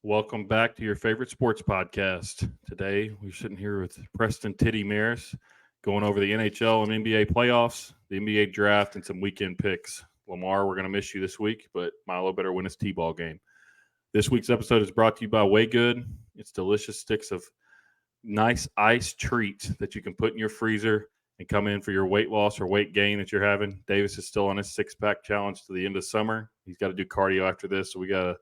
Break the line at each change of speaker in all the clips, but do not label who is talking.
Welcome back to your favorite sports podcast. Today, we're sitting here with Preston Merriss going over the NHL and NBA playoffs, the NBA draft, and some weekend picks. Lamar, we're going to miss you this week, but Milo better win his T-ball game. This week's episode is brought to you by Way Good. It's delicious sticks of nice ice treats that you can put in your freezer and come in for your weight loss or weight gain that you're having. Davis is still on his six-pack challenge to the end of summer. He's got to do cardio after this, so we got to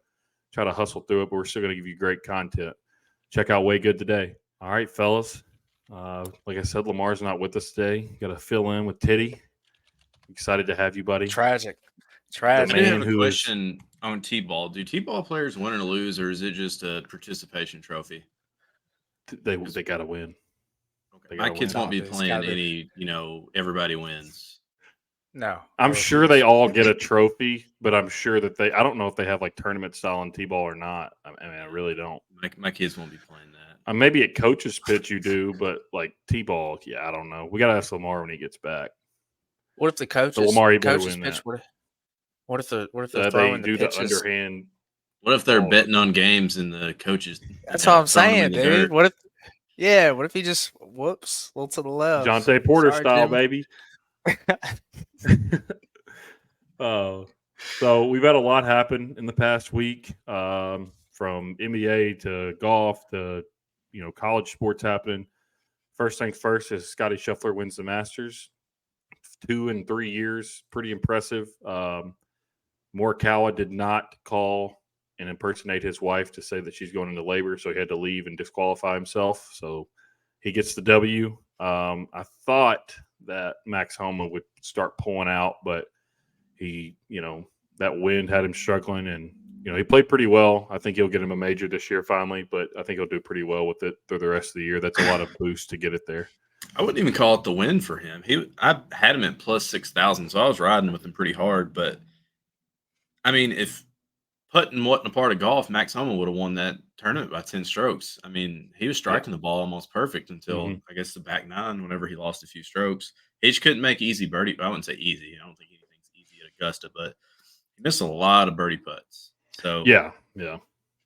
try to hustle through it, but we're still going to give you great content. Check out Way Good today. All right, fellas. Like I said, Lamar's not with us today. Got to fill in with Titty. Excited to have you, buddy.
Tragic.
I do have a question on T-ball. Do T-ball players win or lose, or is it just a participation trophy?
They got to win.
Okay. My kids won't be playing any, everybody wins.
No.
I'm sure they all get a trophy, but I'm sure that I don't know if they have like tournament style in T-ball or not. I mean, I really don't.
My kids won't be playing that.
Maybe at coach's pitch you do, but like T-ball, yeah, I don't know. We got to ask Lamar when he gets back.
What if the coaches?
So Lamar,
coaches pitch? What if they're throwing
do
the pitches?
The underhand?
What if they're betting on games and the coaches?
That's what I'm saying, dude. What if he just a little to the left?
Jonte Porter style, baby. So we've had a lot happen in the past week, from NBA to golf to college sports happening. First things first is Scotty Scheffler wins the Masters, 2 in 3 years, pretty impressive. Morikawa did not call and impersonate his wife to say that she's going into labor, so he had to leave and disqualify himself. So he gets the W. I thought that Max Homa would start pulling out, but he, that wind had him struggling, and he played pretty well. I think he'll get him a major this year finally, but I think he'll do pretty well with it through the rest of the year. That's a lot of boost to get it there.
I wouldn't even call it the win for him. I had him at plus 6,000, so I was riding with him pretty hard. But I mean, if putting wasn't a part of golf, Max Homa would have won that tournament by 10 strokes. I mean, he was striking the ball almost perfect until I guess the back nine, whenever he lost a few strokes. He just couldn't make easy birdie. I wouldn't say easy. I don't think anything's easy at Augusta, but he missed a lot of birdie putts. So
yeah,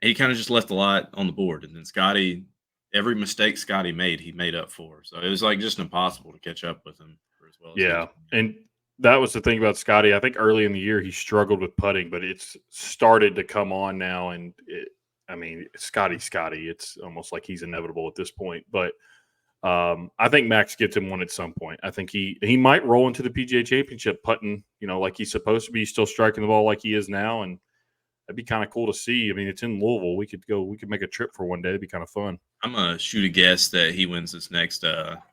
he kind of just left a lot on the board. And then Scotty, every mistake Scotty made, he made up for. So it was like just impossible to catch up with him for as well.
Yeah, and that was the thing about Scotty. I think early in the year he struggled with putting, but it's started to come on now. And Scotty, it's almost like he's inevitable at this point. But I think Max gets him one at some point. I think he might roll into the PGA Championship putting, like he's supposed to be, still striking the ball like he is now, and that'd be kind of cool to see. I mean, it's in Louisville. We could make a trip for one day. It'd be kind of fun.
I'm gonna shoot a guess that he wins this next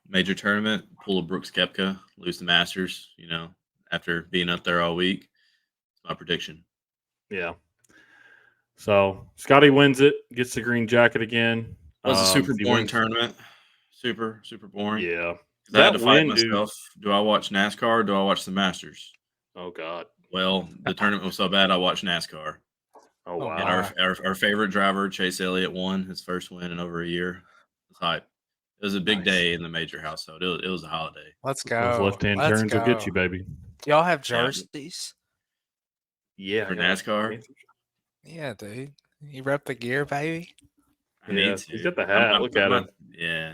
major tournament. Pull a Brooks Koepka, lose the Masters. After being up there all week. That's my prediction.
Yeah. So Scotty wins it, gets the green jacket again.
It was a super boring tournament. Super, super boring.
Yeah.
I had to fight myself. Do I watch NASCAR or do I watch the Masters?
Oh, God.
Well, the tournament was so bad, I watched NASCAR.
Oh, wow.
And our favorite driver, Chase Elliott, won his first win in over a year. It was hype. It was a big day in the major household. It was a holiday.
Let's go.
Those left-hand turns will get you, baby.
Y'all have jerseys?
Yeah.
For NASCAR?
Yeah, dude. You rep the gear, baby?
I need to.
He's got the hat. Look at him.
Yeah.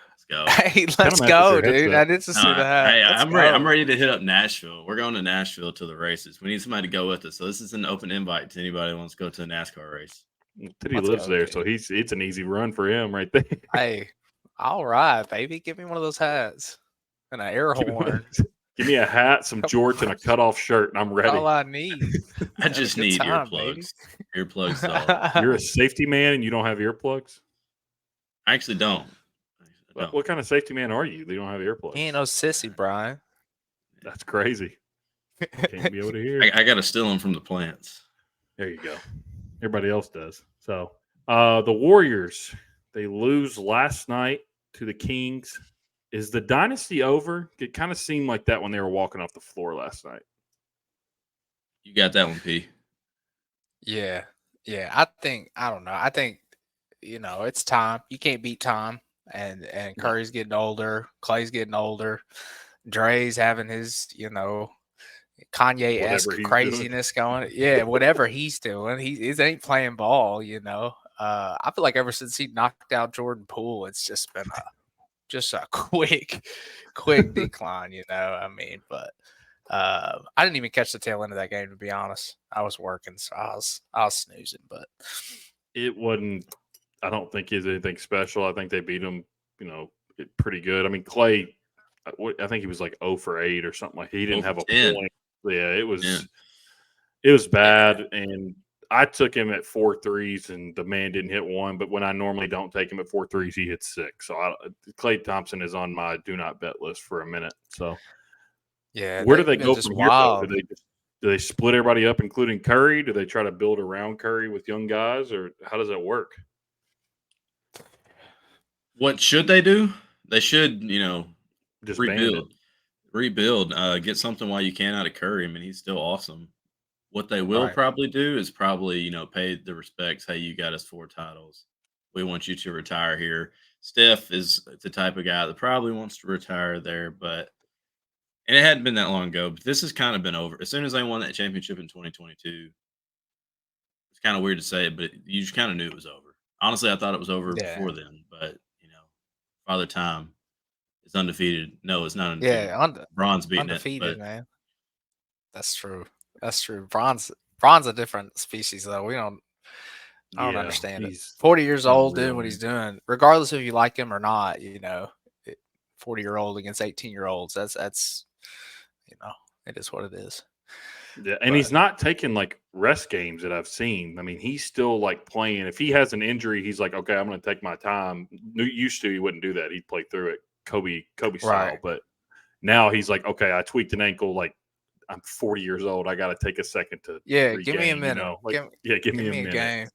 Let's go.
Hey, let's go, dude. I need to see the hat.
Hey, I'm ready to hit up Nashville. We're going to Nashville to the races. We need somebody to go with us. So this is an open invite to anybody who wants to go to a NASCAR race.
He lives there, so it's an easy run for him right there.
Hey, all right, baby. Give me one of those hats and an air horn.
Give me a hat, some jorts, and a cutoff shirt, and I'm ready.
All I need.
I just need earplugs. Baby. Earplugs.
You're a safety man, and you don't have earplugs?
I actually don't.
What kind of safety man are you? You don't have earplugs.
He ain't no sissy, Brian.
That's crazy. Can't be able to hear.
I got to steal them from the plants.
There you go. Everybody else does. So the Warriors, they lose last night to the Kings. Is the dynasty over? It kind of seemed like that when they were walking off the floor last night.
You got that one, P.
Yeah. I don't know. I think, it's time. You can't beat time. And Curry's getting older. Clay's getting older. Dre's having his, Kanye-esque
Whatever he's
craziness going. Yeah, whatever he's doing, he ain't playing ball. I feel like ever since he knocked out Jordan Poole, it's just been a quick decline. But I didn't even catch the tail end of that game, to be honest. I was working, so I was snoozing. But
it wasn't. I don't think he's anything special. I think they beat him, pretty good. I mean, Clay, I think he was like 0 for 8 or something like. He didn't have a
10.
point. Yeah, it was.
Yeah.
It was bad, and I took him at 4 threes, and the man didn't hit one. But when I normally don't take him at 4 threes, he hits 6. So Clay Thompson is on my do not bet list for a minute. So
yeah,
where do they
they've
go
been just
from here? Though?
wild.
Do they split everybody up, including Curry? Do they try to build around Curry with young guys, or how does that work?
What should they do? They should,
Disbanded.
rebuild, get something while you can out of Curry. I mean, he's still awesome. What they will
Right.
probably do is probably, pay the respects. Hey, you got us 4 titles. We want you to retire here. Steph is the type of guy that probably wants to retire there, and it hadn't been that long ago, but this has kind of been over. As soon as they won that championship in 2022, it's kind of weird to say it, but you just kind of knew it was over. Honestly, I thought it was over before then, but Father Time is undefeated. No, it's not undefeated.
Yeah,
Bron's beating
undefeated,
it,
man. That's true. That's true. Bron's a different species, though. I don't understand it. 40 years old doing what he's doing, regardless if you like him or not. 40-year-old against 18-year-olds. That's it is what it is.
Yeah, and he's not taking like rest games that I've seen. I mean, he's still like playing. If he has an injury, he's like, okay, I'm going to take my time. Used to, he wouldn't do that. He'd play through it, Kobe style.
Right.
But now he's like, okay, I tweaked an ankle. Like I'm 40 years old. I got to take a second to regain,
give me a minute.
Give me a minute.
Game.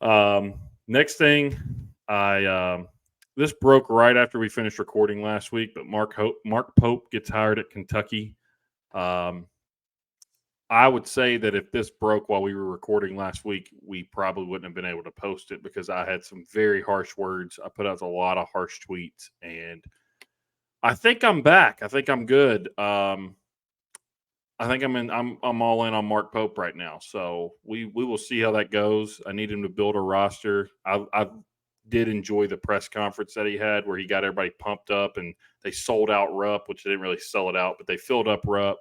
So, next thing, this broke right after we finished recording last week, but Mark Pope gets hired at Kentucky. I would say that if this broke while we were recording last week, we probably wouldn't have been able to post it because I had some very harsh words. I put out a lot of harsh tweets, and I think I'm back. I think I'm good. I think I'm all in on Mark Pope right now. So we will see how that goes. I need him to build a roster. I did enjoy the press conference that he had where he got everybody pumped up, and they sold out Rupp, which they didn't really sell it out, but they filled up Rupp.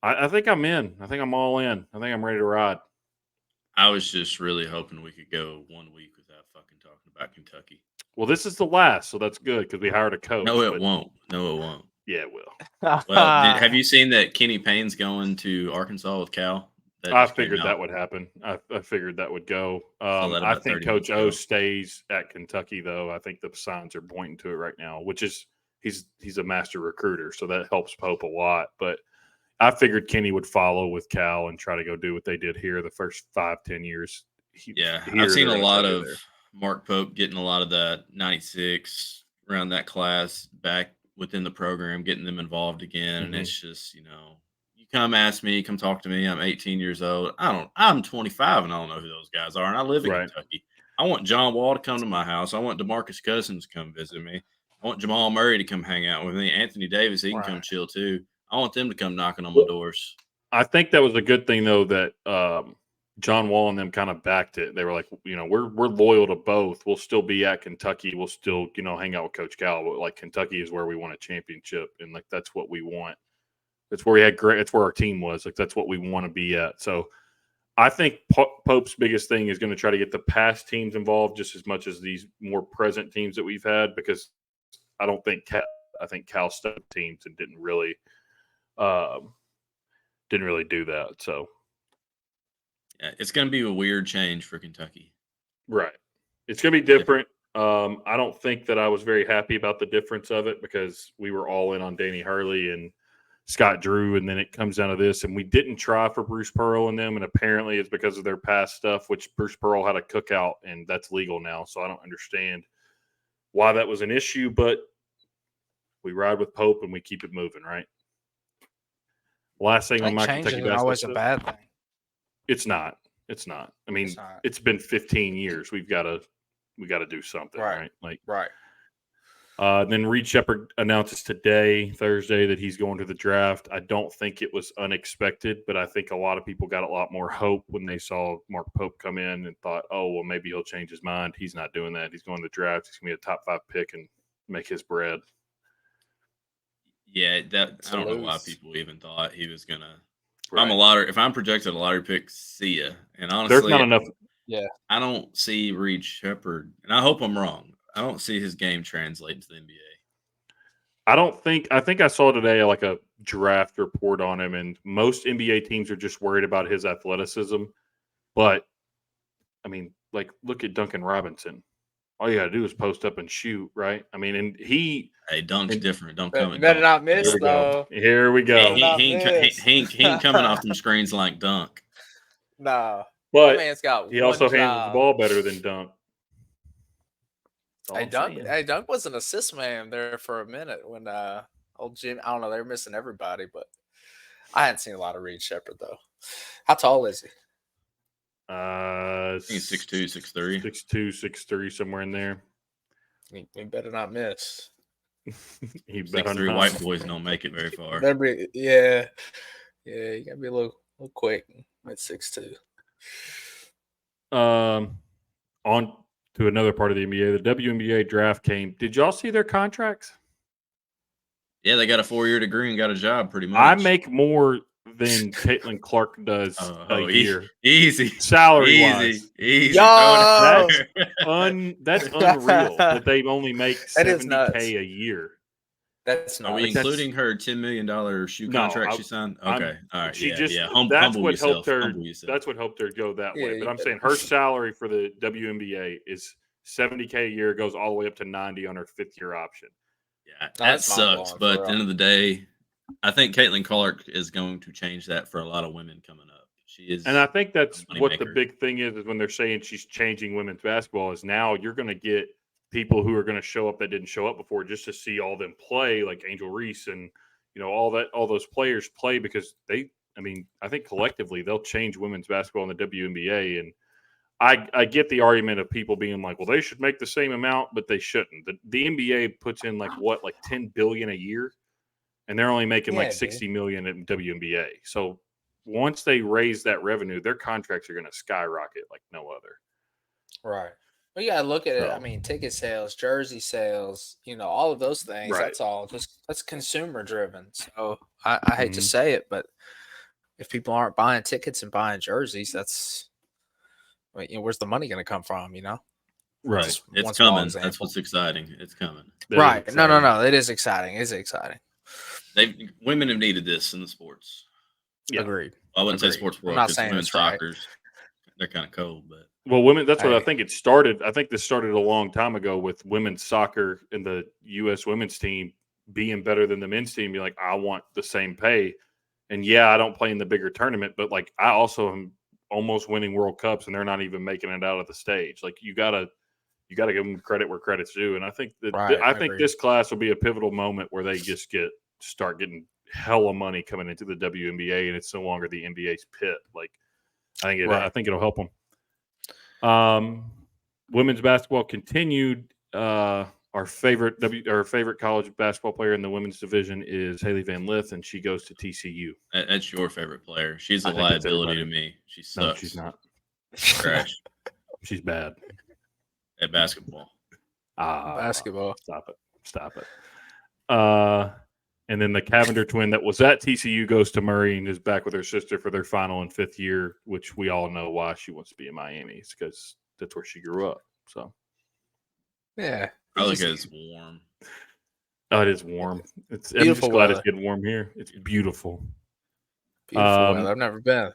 I think I'm in. I think I'm all in. I think I'm ready to ride.
I was just really hoping we could go 1 week without fucking talking about Kentucky.
Well, this is the last, so that's good because we hired a coach.
No, it won't.
Yeah, it will.
Well, have you seen that Kenny Payne's going to Arkansas with Cal?
I figured that would happen. I figured that would go. I think Coach O stays at Kentucky, though. I think the signs are pointing to it right now, which is he's a master recruiter, so that helps Pope a lot. But I figured Kenny would follow with Cal and try to go do what they did here the first 5-10 years.
I've seen a lot of Mark Pope getting a lot of that 96 around that class back within the program, getting them involved again. And it's just, you come ask me, come talk to me. I'm 18 years old. I'm 25 and I don't know who those guys are. And I live in Kentucky. I want John Wall to come to my house. I want DeMarcus Cousins to come visit me. I want Jamal Murray to come hang out with me. Anthony Davis, he can come chill too. I want them to come knocking on my doors. I
think that was a good thing, though, that John Wall and them kind of backed it. They were like, we're loyal to both. We'll still be at Kentucky. We'll still, hang out with Coach Cal. But like Kentucky is where we want a championship, and like that's what we want. That's where we had great. That's where our team was. Like that's what we want to be at. So I think Pope's biggest thing is going to try to get the past teams involved just as much as these more present teams that we've had, because I don't think Cal stepped teams and didn't really do that. So
yeah, it's going to be a weird change for Kentucky.
Right. It's going to be different. I don't think that I was very happy about the difference of it because we were all in on Danny Hurley and Scott Drew, and then it comes down to this, and we didn't try for Bruce Pearl and them, and apparently it's because of their past stuff, which Bruce Pearl had a cookout, and that's legal now, so I don't understand why that was an issue, but we ride with Pope and we keep it moving, right? Last thing on my Kentucky basketball.
Always a bad thing.
It's not. I mean, it's been 15 years. We got to do something, right? Like,
right.
Then Reed Sheppard announces today, Thursday, that he's going to the draft. I don't think it was unexpected, but I think a lot of people got a lot more hope when they saw Mark Pope come in and thought, oh, well, maybe he'll change his mind. He's not doing that. He's going to the draft. He's going to be a top 5 pick and make his bread.
Yeah, I don't know why people even thought he was gonna.
Right.
If I'm projected a lottery pick, see ya. And honestly,
there's not enough.
Yeah,
I don't see Reed Sheppard, and I hope I'm wrong. I don't see his game translate to the NBA.
I think I saw today like a draft report on him, and most NBA teams are just worried about his athleticism. But I mean, like, look at Duncan Robinson. All you got to do is post up and shoot, right? I mean, and
Dunk's different. Don't come.
better not miss though.
Here we go.
He ain't coming off them screens like Dunk.
No,
but
man's got.
He also handles the ball better than Dunk.
Hey, Dunk was an assist man there for a minute when old Jim. I don't know. They were missing everybody, but I hadn't seen a lot of Reed Sheppard though. How tall is he?
I think he's 6'2", 6'3".
6'2", 6'3", somewhere in there.
He better not miss.
He better
6'3"
not.
white boys don't make it very far.
Yeah, you gotta be a little quick at 6'2".
On to another part of the NBA. The WNBA draft came. Did y'all see their contracts?
Yeah, they got a 4-year degree and got a job pretty much.
I make more than Caitlin Clark does a year.
Easy.
Salary wise.
Easy.
That's unreal that they only make $70K a year.
That's not.
Are we including her $10 million shoe contract she signed? Okay. All right.
She
Humble
what
yourself.
helped her. That's what helped her go that way. But I'm saying her salary for the WNBA is $70K a year, goes all the way up to $90 on her 5th-year option.
Yeah, that sucks. But at the end of the day, I think Caitlin Clark is going to change that for a lot of women coming up. She is,
and I think that's what the big thing is when they're saying she's changing women's basketball. Is now you're going to get people who are going to show up that didn't show up before just to see all them play, like Angel Reese and all those players play because I think collectively they'll change women's basketball in the WNBA. And I get the argument of people being like, well, they should make the same amount, but they shouldn't. The NBA puts in like $10 billion a year, and they're only making $60 million in WNBA. So once they raise that revenue, their contracts are going to skyrocket like no other.
Right. Well, you got to look at it. I mean, ticket sales, jersey sales, all of those things. Right. That's consumer driven. So I hate to say it, but if people aren't buying tickets and buying jerseys, where's the money going to come from?
Right. It's coming. That's what's exciting. It's coming.
Right. No. It is exciting. It's exciting.
Women have needed this in the sports.
Yeah. Agreed.
I wouldn't say sports world because women's soccer's they're kind of cold, but
women. That's what I think it started. I think this started a long time ago with women's soccer and the U.S. women's team being better than the men's team. Be like, I want the same pay, and I don't play in the bigger tournament, but like I also am almost winning World Cups, and they're not even making it out of the stage. Like you gotta give them credit where credit's due, and I think that I think this class will be a pivotal moment where they just start getting hella money coming into the WNBA, and it's no longer the NBA's pit. Like I think it'll help them. Women's basketball continued. Our favorite college basketball player in the women's division is Haley Van Lith, and she goes to TCU.
That's your favorite player. She's a liability to me. She sucks.
No, she's not.
Trash.
She's bad
at basketball.
Basketball.
Stop it. And then the Cavender twin that was at TCU goes to Murray and is back with her sister for their final and 5th year, which we all know why she wants to be in Miami. It's because that's where she grew up. So,
yeah.
I look at it's warm.
Oh, it is warm. I'm just glad it's getting warm here. It's beautiful.
Beautiful weather. I've never been.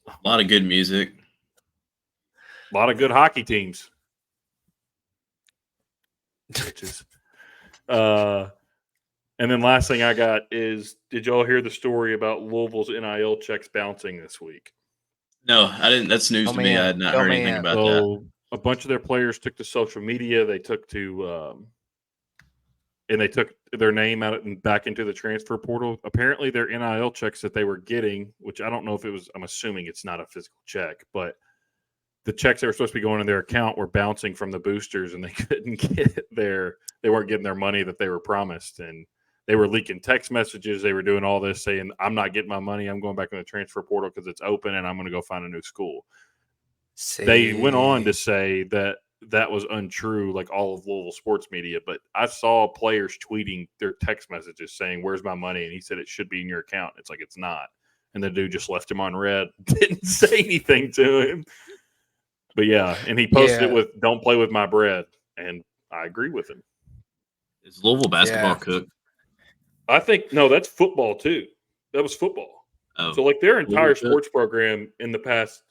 A lot of good music.
A lot of good hockey teams. Bitches. And then last thing I got is, did y'all hear the story about Louisville's NIL checks bouncing this week?
No, I didn't. That's news to me. I had not heard anything about that.
A bunch of their players took to social media. They took to, and they took their name out and back into the transfer portal. Apparently, their NIL checks that they were getting, which I don't know if it was. I'm assuming it's not a physical check, but the checks that were supposed to be going in their account were bouncing from the boosters, and they couldn't they weren't getting their money that they were promised, and they were leaking text messages. They were doing all this saying, I'm not getting my money. I'm going back in the transfer portal because it's open and I'm going to go find a new school. They went on to say that that was untrue, like all of Louisville sports media. But I saw players tweeting their text messages saying, where's my money? And he said, it should be in your account. It's like, it's not. And the dude just left him on red, didn't say anything to him. But yeah, and he posted it with, don't play with my bread. And I agree with him.
Is Louisville basketball cooked?
I think, no, that's football too. That was football.
Oh,
so like their entire sports program in the past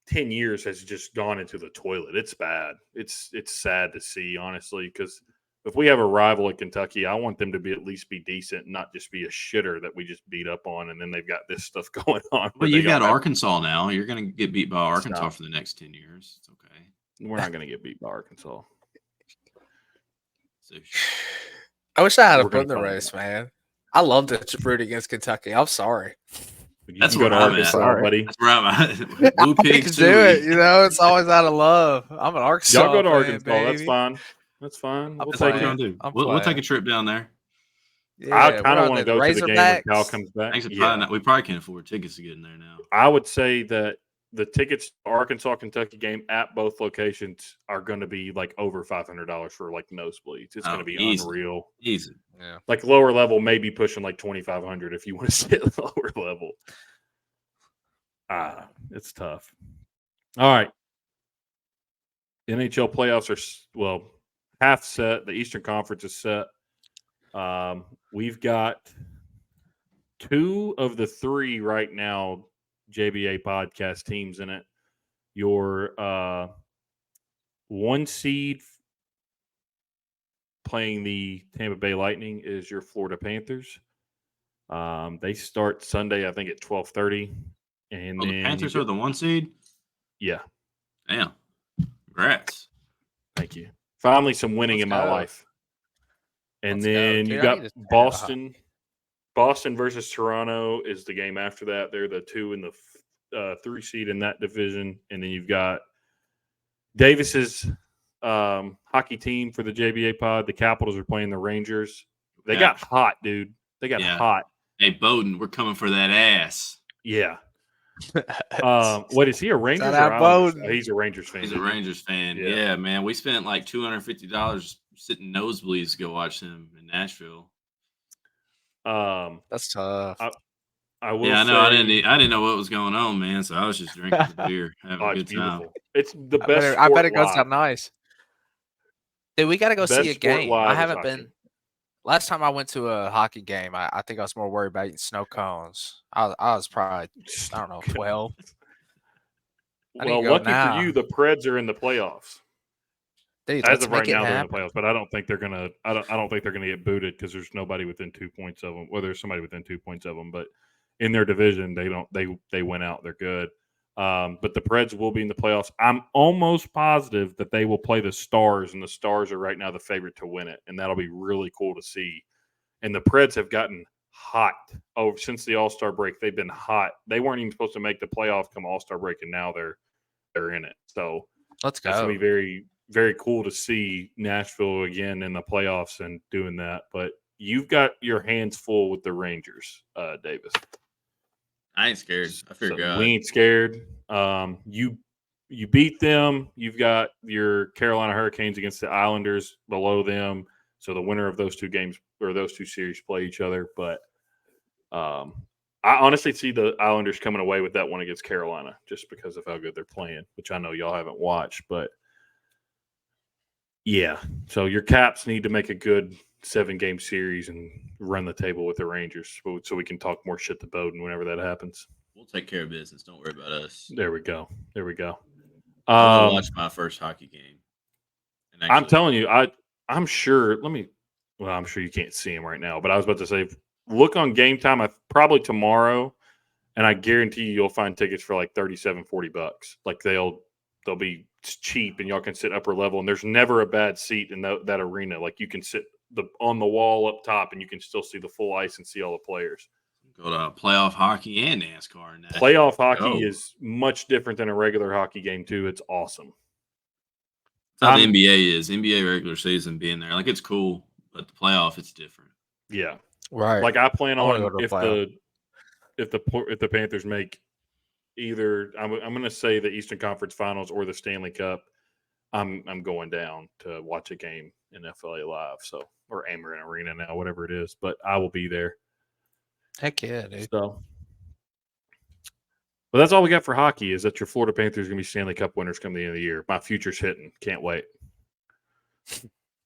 10 years has just gone into the toilet. It's bad. It's sad to see, honestly, because if we have a rival at Kentucky, I want them to be at least be decent and not just be a shitter that we just beat up on, and then they've got this stuff going on.
Well, you've got Arkansas now. You're going to get beat by Arkansas for the next 10 years. It's okay.
We're not going to get beat by Arkansas.
I wish I had a foot in the race, man. I love to root against Kentucky. I'm sorry.
That's where I'm at,
buddy.
That's where I'm at. Blue Pigs
do it. You know, it's always out of love. I'm an Arkansas.
Y'all go to
fan,
Arkansas.
baby.
That's fine. That's fine.
We'll take it. We'll take a trip down there.
Yeah,
I kind of want to go to the game when Cal comes back.
We probably can't afford tickets to get in there now.
I would say that the tickets to Arkansas Kentucky game at both locations are going to be like over $500 for like nosebleeds. It's going to be unreal.
Easy.
Yeah.
Like lower level, maybe pushing like $2,500 if you want to sit lower level. It's tough. All right. NHL playoffs are, half set. The Eastern Conference is set. We've got 2 of the 3 right now JBA podcast teams in it. Your 1 seed playing the Tampa Bay Lightning is your Florida Panthers. They start Sunday, I think, at 12:30. And then
the Panthers are the 1 seed?
Yeah.
Damn. Congrats.
Thank you. Finally some winning in my life. And then you got Boston. Boston versus Toronto is the game after that. They're the 2 and the 3 seed in that division. And then you've got Davis's hockey team for the JBA pod. The Capitals are playing the Rangers. They got hot, dude. They got hot.
Hey, Bowden, we're coming for that ass.
Yeah. What is he, a Rangers or Islanders? He's a Rangers fan.
He's a Rangers fan. Yeah, man. We spent like $250 sitting nosebleeds to go watch him in Nashville.
That's tough.
I will.
Yeah, I know. I didn't know what was going on, man. So I was just drinking the beer, having a good time.
It's the best.
I bet it goes out nice. Dude, we got to go see a game. I haven't been. Last time I went to a hockey game, I think I was more worried about eating snow cones. I was probably, I don't know, 12.
Well, lucky for you, the Preds are in the playoffs.
Dude,
as of right now, they're in the playoffs, but I don't think they're gonna. I don't think they're gonna get booted because there's nobody within 2 points of them. Well, there's somebody within 2 points of them, but in their division, they don't. They went out. They're good. But the Preds will be in the playoffs. I'm almost positive that they will play the Stars, and the Stars are right now the favorite to win it, and that'll be really cool to see. And the Preds have gotten hot since the All-Star break. They've been hot. They weren't even supposed to make the playoffs come All-Star break, and now they're in it. So
let's go.
It's gonna be very, very cool to see Nashville again in the playoffs and doing that. But you've got your hands full with the Rangers, Davis.
I ain't scared. I fear God.
We ain't scared. You beat them. You've got your Carolina Hurricanes against the Islanders below them. So the winner of those 2 games or those 2 series play each other. But I honestly see the Islanders coming away with that one against Carolina just because of how good they're playing, which I know y'all haven't watched. But yeah, so your Caps need to make a good 7-game series and run the table with the Rangers so we can talk more shit to Bowden whenever that happens.
We'll take care of business. Don't worry about us.
There we go.
I'll watch my first hockey game.
I'm telling you, I'm sure. I'm sure you can't see him right now, but I was about to say, look on Game Time. Probably tomorrow, and I guarantee you'll find tickets for like $37-$40. Like they'll be cheap, and y'all can sit upper level. And there's never a bad seat in that arena. Like you can sit on the wall up top, and you can still see the full ice and see all the players.
Go to playoff hockey and NASCAR. And
Playoff hockey is much different than a regular hockey game, too. It's awesome.
That's how the NBA is. NBA regular season being there. Like, it's cool, but the playoff, it's different.
Yeah.
Right.
Like, I plan on
if
the Panthers make either I'm going to say the Eastern Conference Finals or the Stanley Cup, I'm going down to watch a game in FLA Live, so or Amarin Arena now, whatever it is. But I will be there.
Heck yeah, dude.
So, but that's all we got for hockey. Is that your Florida Panthers are going to be Stanley Cup winners come the end of the year? My future's hitting. Can't wait.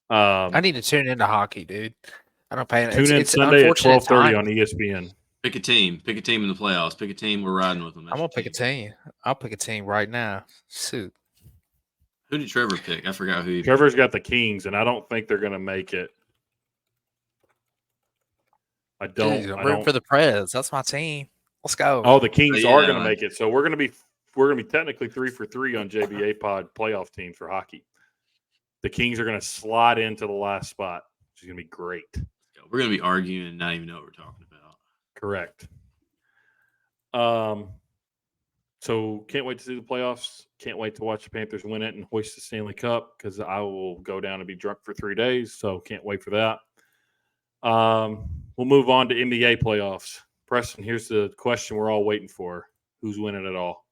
I need to tune into hockey, dude. I don't pay.
Tune in
it's
Sunday at 12:30 on ESPN.
Pick a team. Pick a team in the playoffs. Pick a team. We're riding with them.
I'm gonna pick a team. I'll pick a team right now. Shoot.
Who did Trevor pick? I forgot who he picked.
Trevor's got the Kings, and I don't think they're going to make it. I don't.
Dude, I'm rooting for the Preds. That's my team. Let's go.
Oh, the Kings are going to make it. So we're going to be technically 3 for 3 on JBA Pod playoff teams for hockey. The Kings are going to slide into the last spot, which is going to be great.
We're going to be arguing and not even know what we're talking about.
Correct. So can't wait to see the playoffs. Can't wait to watch the Panthers win it and hoist the Stanley Cup because I will go down and be drunk for 3 days. So can't wait for that. We'll move on to NBA playoffs. Preston, here's the question we're all waiting for. Who's winning it all?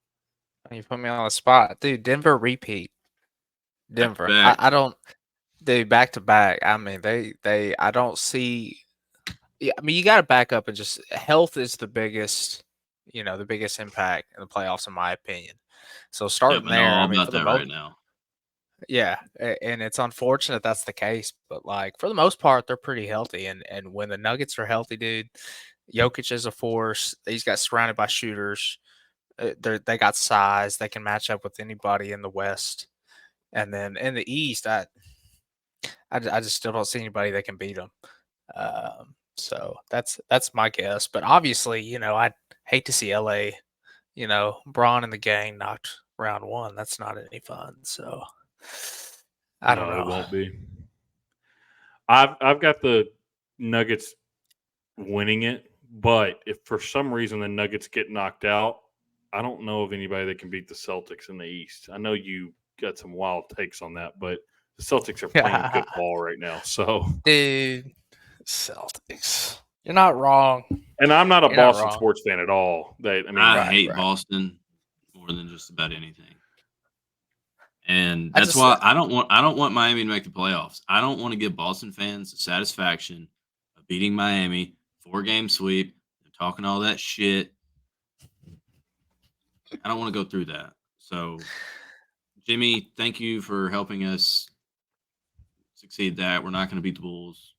You put me on the spot. Dude, Denver repeat. Denver. I don't – dude, back-to-back. I mean, I don't see – yeah, I mean, you got to back up and just – health is the biggest – the biggest impact in the playoffs, in my opinion. So starting there,
I mean, for the most, right now.
Yeah, and it's unfortunate that's the case, but like for the most part, they're pretty healthy. And when the Nuggets are healthy, dude, Jokic is a force. He's got surrounded by shooters. They got size. They can match up with anybody in the West. And then in the East, I just still don't see anybody that can beat them. So that's my guess. But obviously, I'd hate to see LA, Braun and the gang knocked round one. That's not any fun. So I don't know.
It won't be. I've got the Nuggets winning it, but if for some reason the Nuggets get knocked out, I don't know of anybody that can beat the Celtics in the East. I know you got some wild takes on that, but the Celtics are playing good ball right now. So,
dude, Celtics, you're not wrong.
And I'm not a Boston sports fan at all.
I hate Boston more than just about anything. And that's why I don't want Miami to make the playoffs. I don't want to give Boston fans the satisfaction of beating Miami, 4-game sweep, and talking all that shit. I don't want to go through that. So, Jimmy, thank you for helping us succeed that. We're not going to beat the Bulls.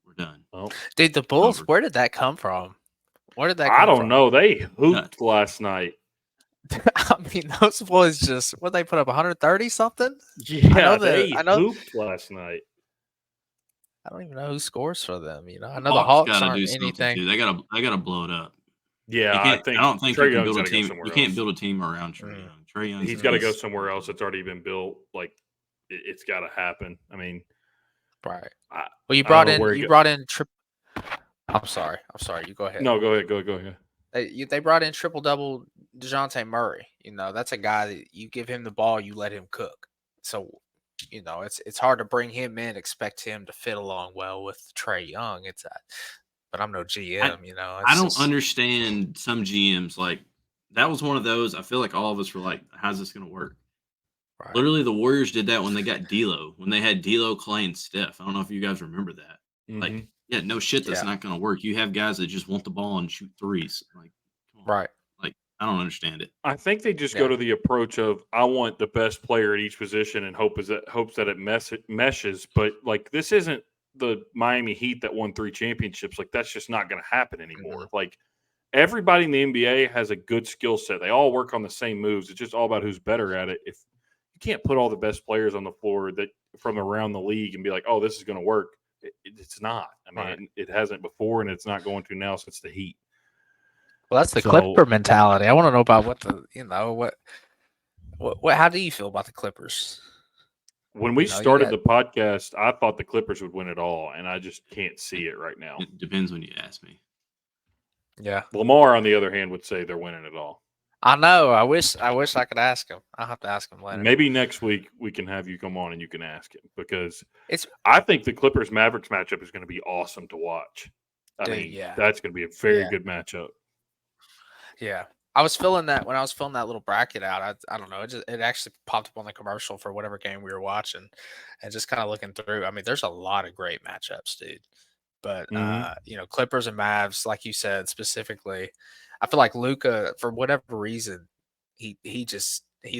We're done.
Oh. Dude, the Bulls, where did that come from? Where did that come from?
I don't know. They hooped last night.
I mean, those boys just – what, they put up 130 something?
Yeah, they hooped last night.
I don't even know who scores for them. I know the Hawks aren't anything.
Too. They gotta blow it up.
Yeah, I don't think
you can build a team. You can't build a team around Trae Young. Trae Young.
He's got to go somewhere else. It's already been built. Like it's got to happen. I mean,
right. Well, you brought in. I'm sorry. You go ahead.
No, go ahead.
They brought in triple-double DeJounte Murray. That's a guy that you give him the ball, you let him cook. So, it's hard to bring him in, expect him to fit along well with Trae Young. But I'm no GM,
I don't understand some GMs. Like, that was one of those, I feel like all of us were like, how's this going to work? Right. Literally, the Warriors did that when they got D'Lo, when they had D'Lo, Clay, and Steph. I don't know if you guys remember that. Mm-hmm. Like, yeah, no shit, that's not going to work. You have guys that just want the ball and shoot threes. Like, come on.
Right.
Like, I don't understand it.
I think they just go to the approach of I want the best player at each position and hopes that it meshes. But like, this isn't the Miami Heat that won 3 championships. Like, that's just not going to happen anymore. Mm-hmm. Like, everybody in the NBA has a good skill set. They all work on the same moves. It's just all about who's better at it. If you can't put all the best players on the floor that from around the league and be like, oh, this is going to work. It's not. I mean, it hasn't before, and it's not going to now since the Heat.
Well, that's the Clipper mentality. I want to know about what how do you feel about the Clippers?
When we started the podcast, I thought the Clippers would win it all, and I just can't see it right now.
It depends when you ask me.
Yeah.
Lamar, on the other hand, would say they're winning it all.
I know. I wish I could ask him. I'll have to ask him later.
Maybe next week we can have you come on and you can ask him because
It's
I think the Clippers Mavericks matchup is going to be awesome to watch.
yeah.
That's going to be a very
Yeah.
good matchup.
Yeah. I was filling that when I was filling that little bracket out. I don't know. It actually popped up on the commercial for whatever game we were watching, and just kind of looking through. I mean, there's a lot of great matchups, dude. But Clippers and Mavs, like you said specifically, I feel like Luka, for whatever reason, he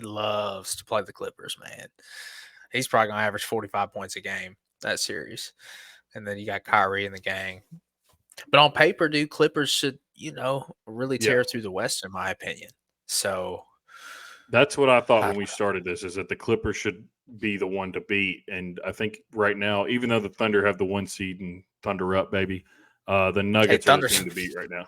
loves to play the Clippers, man. He's probably gonna average 45 points a game that series, and then you got Kyrie in the gang. But on paper, dude, Clippers should really tear through the West, in my opinion. So
that's what I thought when we started this, is that the Clippers should be the one to beat. And I think right now, even though the Thunder have the 1 seed and Thunder up, baby, the Nuggets are the team to beat right now.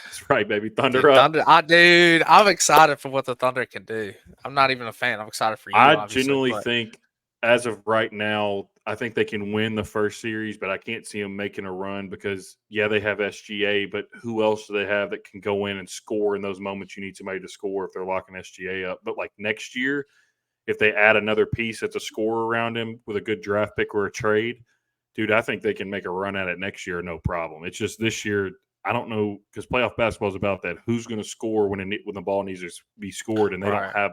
That's right, baby. Thunder up.
I'm excited for what the Thunder can do. I'm not even a fan. I'm excited for you.
I genuinely think, as of right now, I think they can win the first series, but I can't see them making a run because, they have SGA, but who else do they have that can go in and score in those moments you need somebody to score if they're locking SGA up? But like next year, if they add another piece that's a scorer around him with a good draft pick or a trade, dude, I think they can make a run at it next year, no problem. It's just this year, I don't know, because playoff basketball is about that. Who's going to score when the ball needs to be scored, and they don't have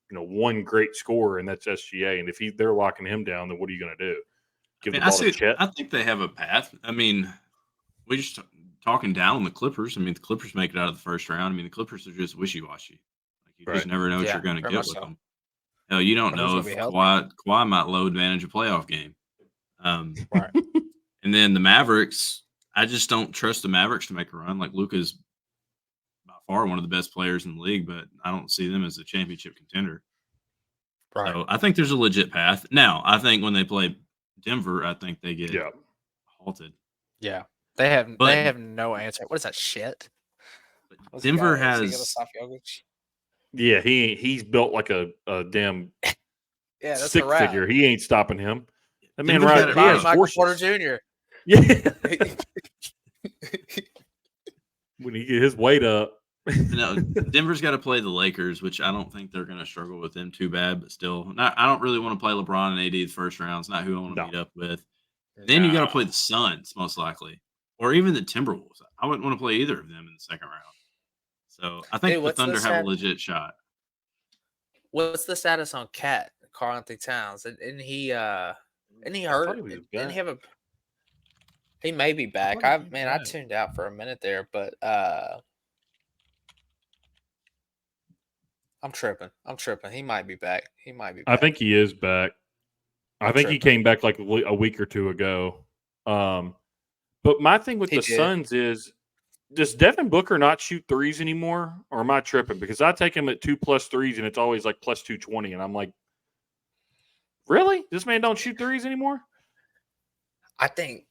one great scorer, and that's SGA. And if they're locking him down, then what are you going to do? Give the ball to Chet?
I think they have a path. I mean, we just talking down on the Clippers. I mean, the Clippers make it out of the first round. I mean, the Clippers are just wishy-washy. Like you just never know what you're going to get with them. Hell, you don't know if Kawhi might low advantage a playoff game.
Right.
And then the Mavericks, I just don't trust the Mavericks to make a run. Like Luka's by far one of the best players in the league, but I don't see them as a championship contender. Right. So I think there's a legit path. Now, I think when they play Denver, I think they get halted.
Yeah. They have no answer. What is that shit?
Denver has
Yeah, he's built like a damn stick figure. He ain't stopping him. That man, right? He has
Michael Porter Jr.
Yeah. When he get his weight up.
No, Denver's got to play the Lakers, which I don't think they're going to struggle with them too bad. But still, I don't really want to play LeBron and AD the first round. It's not who I want to meet up with. Then you got to play the Suns, most likely, or even the Timberwolves. I wouldn't want to play either of them in the second round. So I think the Thunder have a legit shot.
What's the status on Cat, Karl-Anthony Towns? Isn't he hurt? Didn't he have a? He may be back. I tuned out for a minute there, but I'm tripping. He might be back.
I think he is back. I think he came back like a week or two ago. But my thing with the Suns is, does Devin Booker not shoot threes anymore, or am I tripping? Because I take him at 2+ threes, and it's always like plus 220, and I'm like, really? This man don't shoot threes anymore?
I think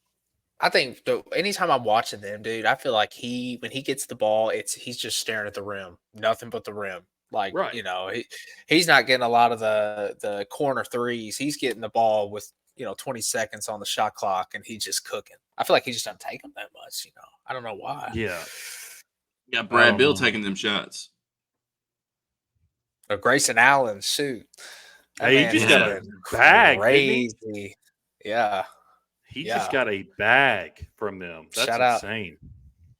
anytime I'm watching them, dude, I feel like when he gets the ball, he's just staring at the rim, nothing but the rim. Like, he's not getting a lot of the corner threes. He's getting the ball with 20 seconds on the shot clock, and he's just cooking. I feel like he just doesn't take them that much. I don't know why.
Yeah.
You got Brad Beal taking them shots.
Or Grayson Allen, shoot.
Hey, he just got a bag.
Crazy. Yeah.
He just got a bag from them. That's insane.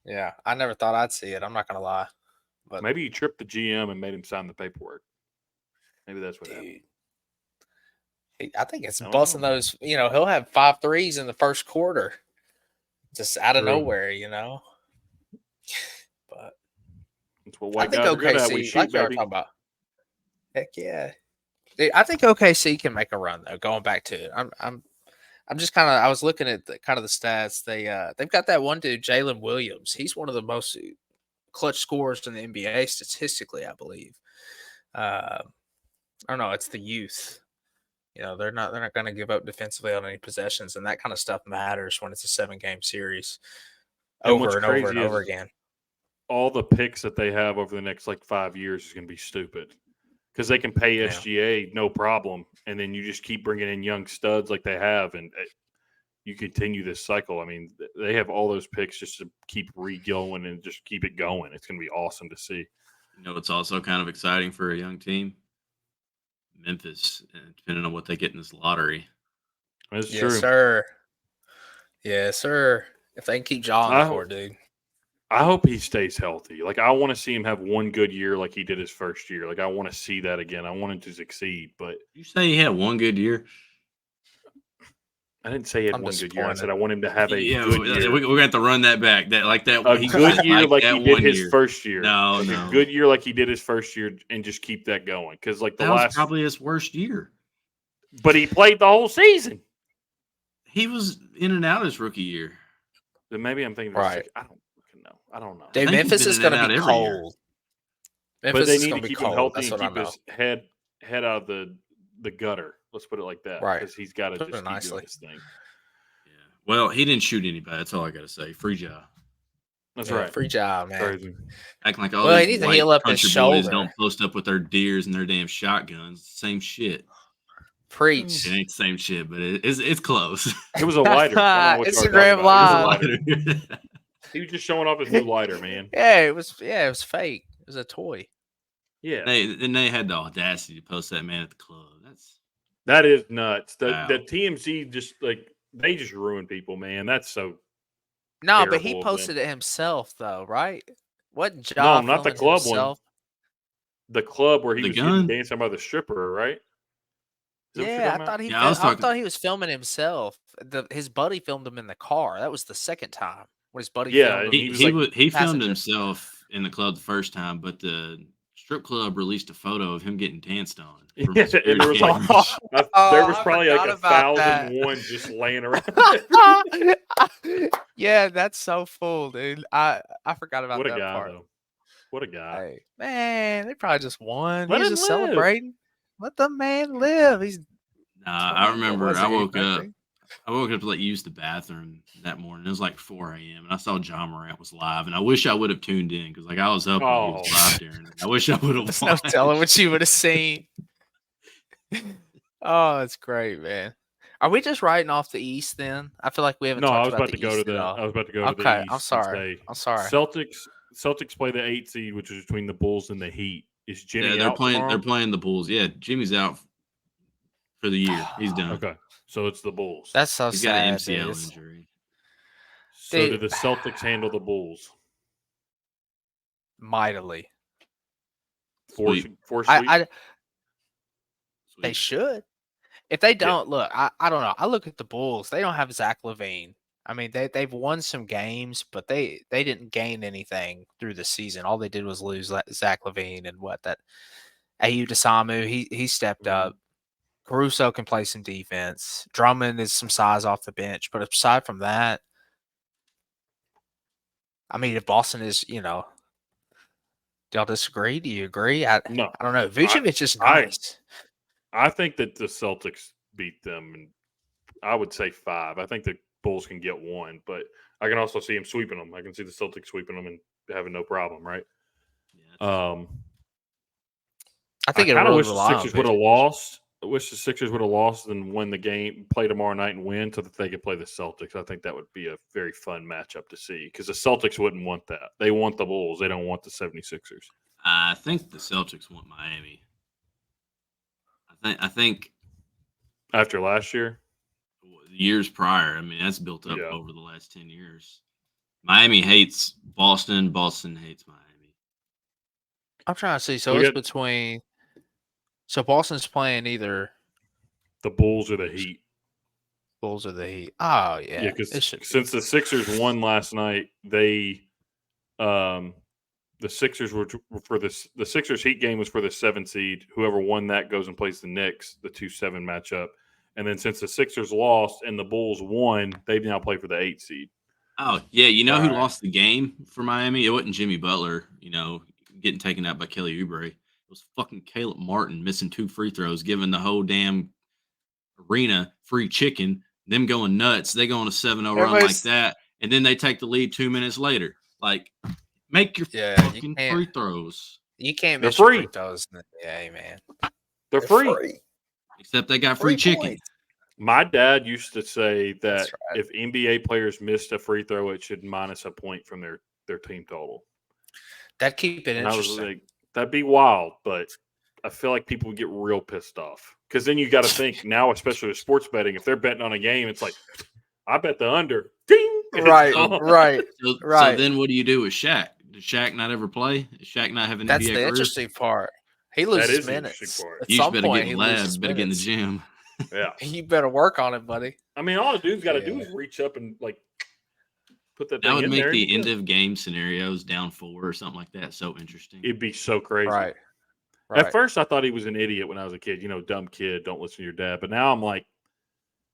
Yeah. I never thought I'd see it. I'm not going to lie. But
maybe he tripped the GM and made him sign the paperwork. Maybe that's what happened.
I think it's busting those. He'll have 5 threes in the first quarter, just out of nowhere. But
that's what white guys are good at. We shoot,
like you're talking about. Heck yeah, dude, I think OKC can make a run though. Going back to it, I'm just kind of. I was looking at the stats. They've got that one dude, Jalen Williams. He's one of the most clutch scorers in the NBA statistically, I believe. I don't know. It's the youth. They're not going to give up defensively on any possessions, and that kind of stuff matters when it's a 7-game series over and over again.
All the picks that they have over the next 5 years is going to be stupid because they can pay SGA no problem, and then you just keep bringing in young studs like they have, and you continue this cycle. I mean, they have all those picks just to keep re-going and just keep it going. It's going to be awesome to see.
You know, it's also kind of exciting for a young team. Memphis, depending on what they get in this lottery.
That's
Yes,
true.
sir. Yes, sir. If they can keep Jaw on the court, dude.
I hope he stays healthy. Like, I want to see him have one good year like he did his first year. Like, I want to see that again. I want him to succeed. But
You say he had one good year?
I didn't say he had one good year. I said I want him to have a good year.
We're going to have to run that back.
A good year like he did his first year.
No.
A good year like he did his first year and just keep that going. Because, like,
that was probably his worst year.
But he played the whole season.
He was in and out his rookie year.
Then maybe I'm thinking,
right.
I don't know.
Dude, Memphis is going to be cold.
But they need to keep him healthy and keep his head out of the gutter. Let's put it like that.
Right.
Because he's got to just keep doing this thing.
Yeah. Well, he didn't shoot anybody. That's all I got to say. Free job.
That's right.
Free job, man.
Crazy.
Acting like all
he
these
needs to
white
heal up his
country
shoulder.
boys don't post up with their deers and their damn shotguns. Same shit.
Preach.
It ain't the same shit, but it's close.
It was a lighter.
Instagram Live.
He was just showing off his new lighter, man.
Yeah, it was fake. It was a toy.
Yeah.
They had the audacity to post that man at the club.
That is nuts. The
Wow.
TMZ just they just ruin people, man. That's so
No, but he posted it himself though, right? What
No,
job?
not the club one. The club where he was getting dancing by the stripper, right?
Yeah, I thought he was filming himself. His buddy filmed him in the car. That was the second time when his buddy.
Yeah,
he filmed himself in the club the first time, but the strip club released a photo of him getting danced on.
Yeah, and there was there was probably like 1,001 just laying around.
Yeah, that's so full, dude. I forgot about that part.
Though. What a guy.
Hey, man, they probably just won.
Let
He's
him
just
live.
celebrating. Let the man live. He's.
I remember I woke up to use the bathroom that morning. It was like 4 a.m. and I saw John Morant was live, and I wish I would have tuned in because I was up when he was live during it. I wish I would have.
There's no telling what you would have seen. Oh, that's great, man. Are we just writing off the East then? I feel like we haven't.
No,
talked
I was about to
the
go
East
to the. I was about to go to the East.
I'm sorry.
Celtics play the 8 seed, which is between the Bulls and the Heat. Is Jimmy
they're
out
playing.
tomorrow?
They're playing the Bulls. Yeah, Jimmy's out for the year. He's done.
Okay, so it's the Bulls.
That's so
He's
sad.
got an MCL injury.
So do the Celtics handle the Bulls?
Mightily.
Four
They should. If they don't, look, I don't know. I look at the Bulls. They don't have Zach LaVine. I mean, they've won some games, but they didn't gain anything through the season. All they did was lose Zach LaVine and that Ayu Dosunmu. He stepped up. Caruso can play some defense. Drummond is some size off the bench, but aside from that, I mean, if Boston is, do y'all disagree? Do you agree?
No,
I don't know. Vucevic is nice.
I think that the Celtics beat them, and I would say 5. I think the Bulls can get 1, but I can also see them sweeping them. I can see the Celtics sweeping them and having no problem, right?
Yeah,
I think
I wish the Sixers would have lost. I wish the Sixers would have lost and win the game, play tomorrow night and win so that they could play the Celtics. I think that would be a very fun matchup to see because the Celtics wouldn't want that. They want the Bulls. They don't want the 76ers.
I think the Celtics want Miami. I think
after last year,
years prior. I mean, that's built up over the last 10 years. Miami hates Boston. Boston hates Miami.
I'm trying to see. So it's between. So Boston's playing either
the Bulls or the Heat.
Bulls or the Heat. Oh yeah.
Yeah, because since the Sixers won last night, they the Sixers were for the Sixers Heat game was for the 7 seed. Whoever won that goes and plays the Knicks, the 2-7 matchup. And then since the Sixers lost and the Bulls won, they now play for the 8 seed.
Oh, yeah. You know who lost the game for Miami? It wasn't Jimmy Butler, getting taken out by Kelly Oubre. It was fucking Caleb Martin missing 2 free throws, giving the whole damn arena free chicken, them going nuts. They go on a 7-0 run like that, and then they take the lead 2 minutes later. Like, make your fucking free throws.
You can't miss free throws in the NBA, man.
They're free.
Except they got free chicken.
My dad used to say that
That's right.
if NBA players missed a free throw, it should minus a point from their team total.
That'd keep it
And I was
interesting.
like, that'd be wild, but I feel like people would get real pissed off because then you got to think now, especially with sports betting, if they're betting on a game, it's like, I bet the under. Ding!
Right,
gone.
right,
So
right.
then what do you do with Shaq? Does Shaq not ever play? Does Shaq not have an
That's
NBA
the
career?
interesting part. He
That
loses
is the interesting
minutes.
part.
At
You just
some
better get
point,
in
he
the lab,
loses
better get in the
minutes.
gym.
Yeah.
You better work on it, buddy.
I mean, all a dude's got to do
Yeah.
is reach up and like put that
That
thing
would
in
make
there.
the end of game scenarios down 4 or something like that so interesting.
It'd be so crazy.
Right.
At first, I thought he was an idiot when I was a kid. Dumb kid, don't listen to your dad. But now I'm like,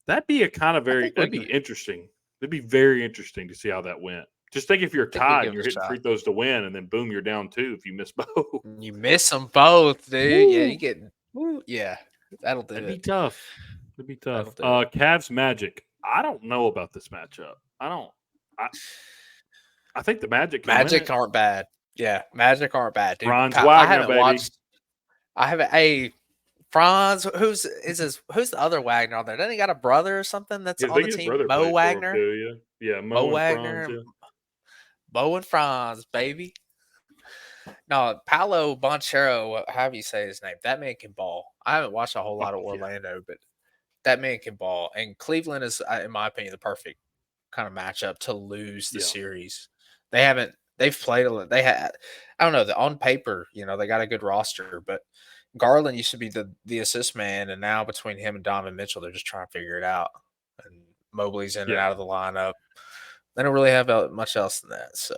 that'd be that'd be interesting. It'd be very interesting to see how that went. Just think if you're tied and you're hitting free throws to win, and then boom, you're down 2 if you miss both.
You miss them both, dude. Yeah, you get. Yeah, that'll do
That'd be
it.
tough. It'd be tough.
That'll do it.
Cavs Magic. I don't know about this matchup. I think the Magic can
Magic
win it.
aren't bad. Yeah, Magic aren't bad, dude.
Franz
I
Wagner,
haven't
baby.
watched. I haven't. Hey, Franz, who's the other Wagner on there? Doesn't he got a brother or something that's
Yeah, I
on
think
the
his
team?
brother
Mo
plays for him
Wagner.
too, yeah.
Mo
and
Wagner.
Franz,
Mo and Franz, baby. No, Paolo Banchero, however you say his name, that man can ball. I haven't watched a whole lot of Orlando, but that man can ball. And Cleveland is, in my opinion, the perfect kind of matchup to lose the series. They've played I don't know, on paper, they got a good roster, but Garland used to be the assist man, and now between him and Donovan Mitchell, they're just trying to figure it out. And Mobley's in and out of the lineup. They don't really have much else than that, so.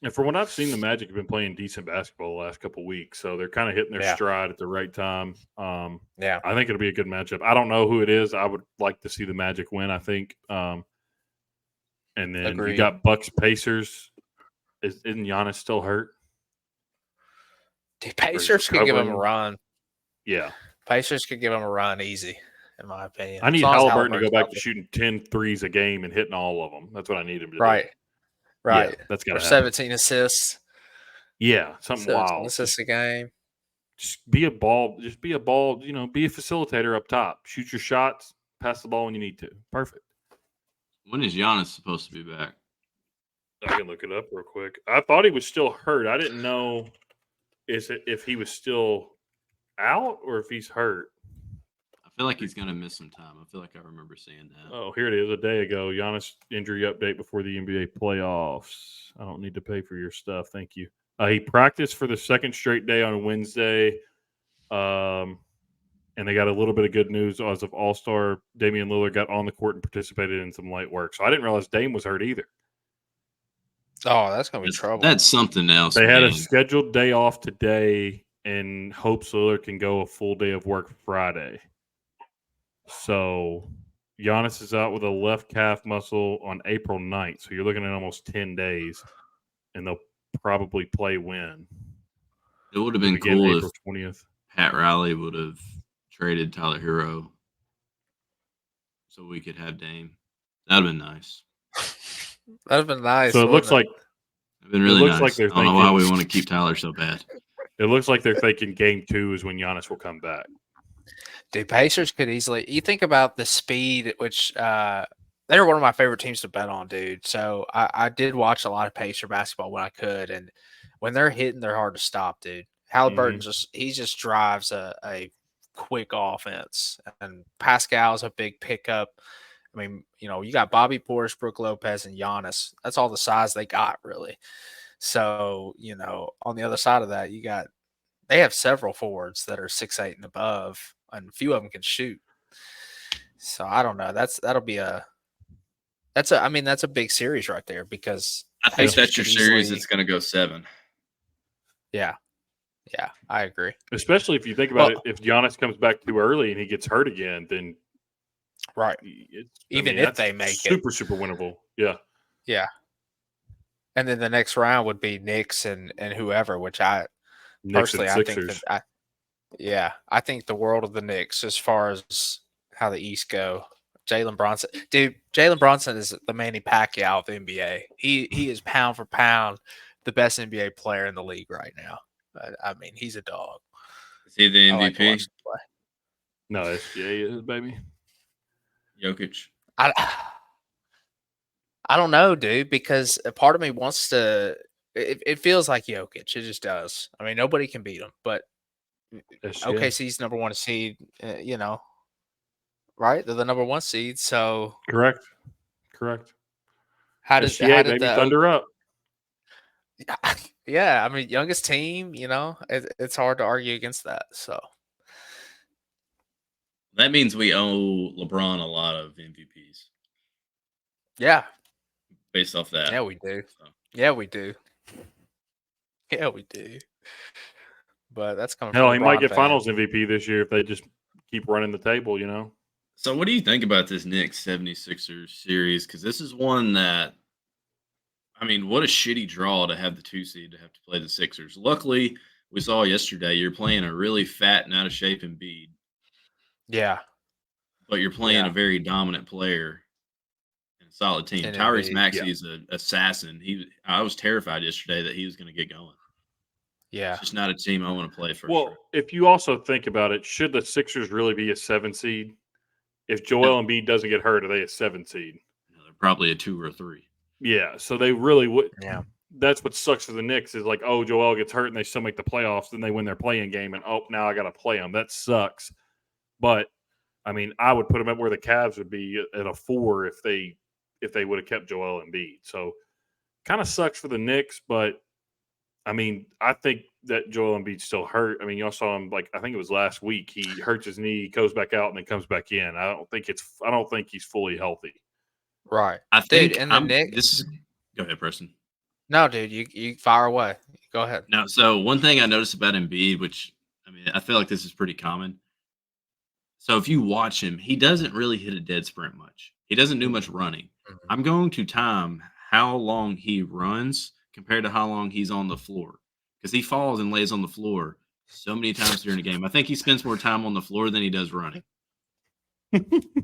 And from what I've seen, the Magic have been playing decent basketball the last couple of weeks, so they're kind of hitting their stride at the right time. I think it'll be a good matchup. I don't know who it is. I would like to see the Magic win, I think. And then you got Bucks Pacers. Isn't Giannis still hurt?
The Pacers could give him a run.
Yeah.
Pacers could give him a run easy, in my opinion.
I need Halliburton to go back to shooting 10 threes a game and hitting all of them. That's what I need him to do.
Right.
Yeah, that's got to happen.
17 assists.
Yeah, something wild.
Assists a game.
Just be a ball. Be a facilitator up top. Shoot your shots. Pass the ball when you need to. Perfect.
When is Giannis supposed to be back?
I can look it up real quick. I thought he was still hurt. I didn't know if he was still out or if he's hurt.
I feel like he's going to miss some time. I feel like I remember seeing that.
Oh, here it is. A day ago. Giannis injury update before the NBA playoffs. I don't need to pay for your stuff. Thank you. He practiced for the second straight day on Wednesday. And they got a little bit of good news as of All-Star. Damian Lillard got on the court and participated in some light work. So I didn't realize Dame was hurt either.
Oh, that's going to be trouble.
That's something else.
They had a scheduled day off today and hopes Lillard can go a full day of work Friday. So Giannis is out with a left calf muscle on April 9th. So you're looking at almost 10 days, and they'll probably play when.
It would have been cool
April 20th.
Pat Riley would have traded Tyler Hero so we could have Dame. That would have been nice.
That would have been nice.
So it looks like
it's been really nice.
Like I
don't know why we want to keep Tyler so bad.
It looks like they're thinking game 2 is when Giannis will come back.
The Pacers could easily – you think about the speed at which they're one of my favorite teams to bet on, dude. So I did watch a lot of Pacer basketball when I could, and when they're hitting, they're hard to stop, dude. Halliburton just drives a quick offense, and Pascal's a big pickup. I mean, you got Bobby Portis, Brook Lopez, and Giannis. That's all the size they got, really. So, on the other side of that, they have several forwards that are 6'8" and above, and a few of them can shoot. So I don't know. That's a big series right there because
I think that's your series. It's going to go 7.
Yeah, I agree.
Especially if you think about it, if Giannis comes back too early and he gets hurt again, then
right. Even if they make
super winnable. Yeah.
Yeah. And then the next round would be Knicks and whoever, which I personally I think I think the world of the Knicks as far as how the East go. Jalen Brunson, dude. Jalen Brunson is the Manny Pacquiao of the NBA. He is pound for pound the best NBA player in the league right now. I mean, he's a dog.
Is he the MVP?
No, SGA is, baby.
Jokic.
I don't know, dude, because a part of me wants to. It feels like Jokic. It just does. I mean, nobody can beat him, but
SGA.
OKC's number one seed. Right? They're the number one seed. So
Correct.
how
SGA,
did
baby,
the
thunder up.
yeah? I mean, youngest team. It's hard to argue against that. So
That means we owe LeBron a lot of MVPs
yeah,
based off that.
yeah, we do.
So.
Yeah, we do. Yeah, we do. But that's coming
Hell,
from
he
LeBron
might get
fan.
Finals MVP this year if they just keep running the table.
So what do you think about this Knicks 76ers series? Because this is one that, I mean, what a shitty draw to have the 2 seed to have to play the Sixers. Luckily, we saw yesterday you're playing a really fat and out of shape Embiid.
Yeah.
But you're playing a very dominant player and a solid team.
And
Tyrese
Embiid,
Maxey is an assassin. I was terrified yesterday that he was going to get going.
Yeah.
It's just not a team I want to play for.
Well, if you also think about it, should the Sixers really be a 7 seed? If Joel Embiid doesn't get hurt, are they a 7 seed?
They're probably a 2 or 3.
Yeah, so they really would.
Yeah.
That's what sucks for the Knicks is like, oh, Joel gets hurt and they still make the playoffs. Then they win their playing game and, oh, now I got to play them. That sucks. But, I mean, I would put them at where the Cavs would be at a 4 if they would have kept Joel Embiid. So, kind of sucks for the Knicks, but, I mean, I think that Joel Embiid's still hurt. I mean, y'all saw him I think it was last week. He hurts his knee, goes back out, and then comes back in. I don't think he's fully healthy.
Right.
I think
dude, and the Knicks.
Go ahead, Preston.
No, dude, you fire away. Go ahead.
No, so one thing I noticed about Embiid, which I mean, I feel like this is pretty common. So if you watch him, he doesn't really hit a dead sprint much. He doesn't do much running.
Mm-hmm.
I'm going to time how long he runs compared to how long he's on the floor. Because he falls and lays on the floor so many times during the game. I think he spends more time on the floor than he does running.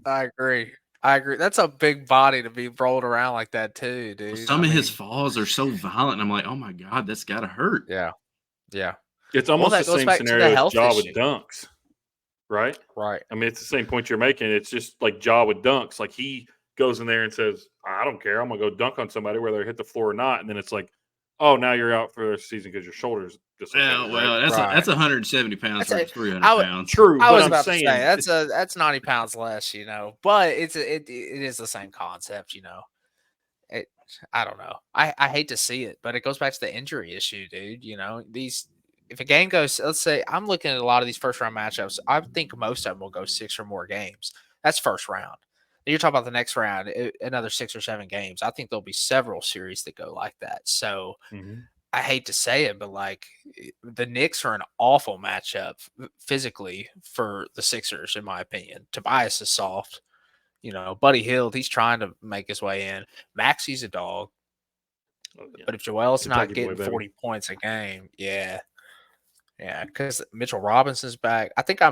I agree. That's a big body to be rolled around like that too, dude.
Well, some of his falls are so violent. I'm like, oh my God, that's got to hurt.
Yeah. Yeah.
It's almost
that
the
goes
same
back to the
scenario as
health
Ja with
issue.
dunks, right?
Right.
I mean, it's the same point you're making. It's just like Ja with dunks. Like he goes in there and says, I don't care. I'm going to go dunk on somebody whether they hit the floor or not. And then it's like, oh, now you're out for the season because your shoulder's dislocated.
Well, that's 170 pounds versus 300 pounds.
True.
I was
but
about
I'm saying,
to say that's 90 pounds less, but it is the same concept, I don't know. I hate to see it, but it goes back to the injury issue, dude. If a game goes, let's say I'm looking at a lot of these first round matchups, I think most of them will go 6 or more games. That's first round. You're talking about the next round, another 6 or 7 games. I think there'll be several series that go like that. So I hate to say it, but the Knicks are an awful matchup physically for the Sixers, in my opinion. Tobias is soft. Buddy Hield, he's trying to make his way in. Maxey's a dog. But if Joel's not getting 40 points a game, yeah, because Mitchell Robinson's back. I think I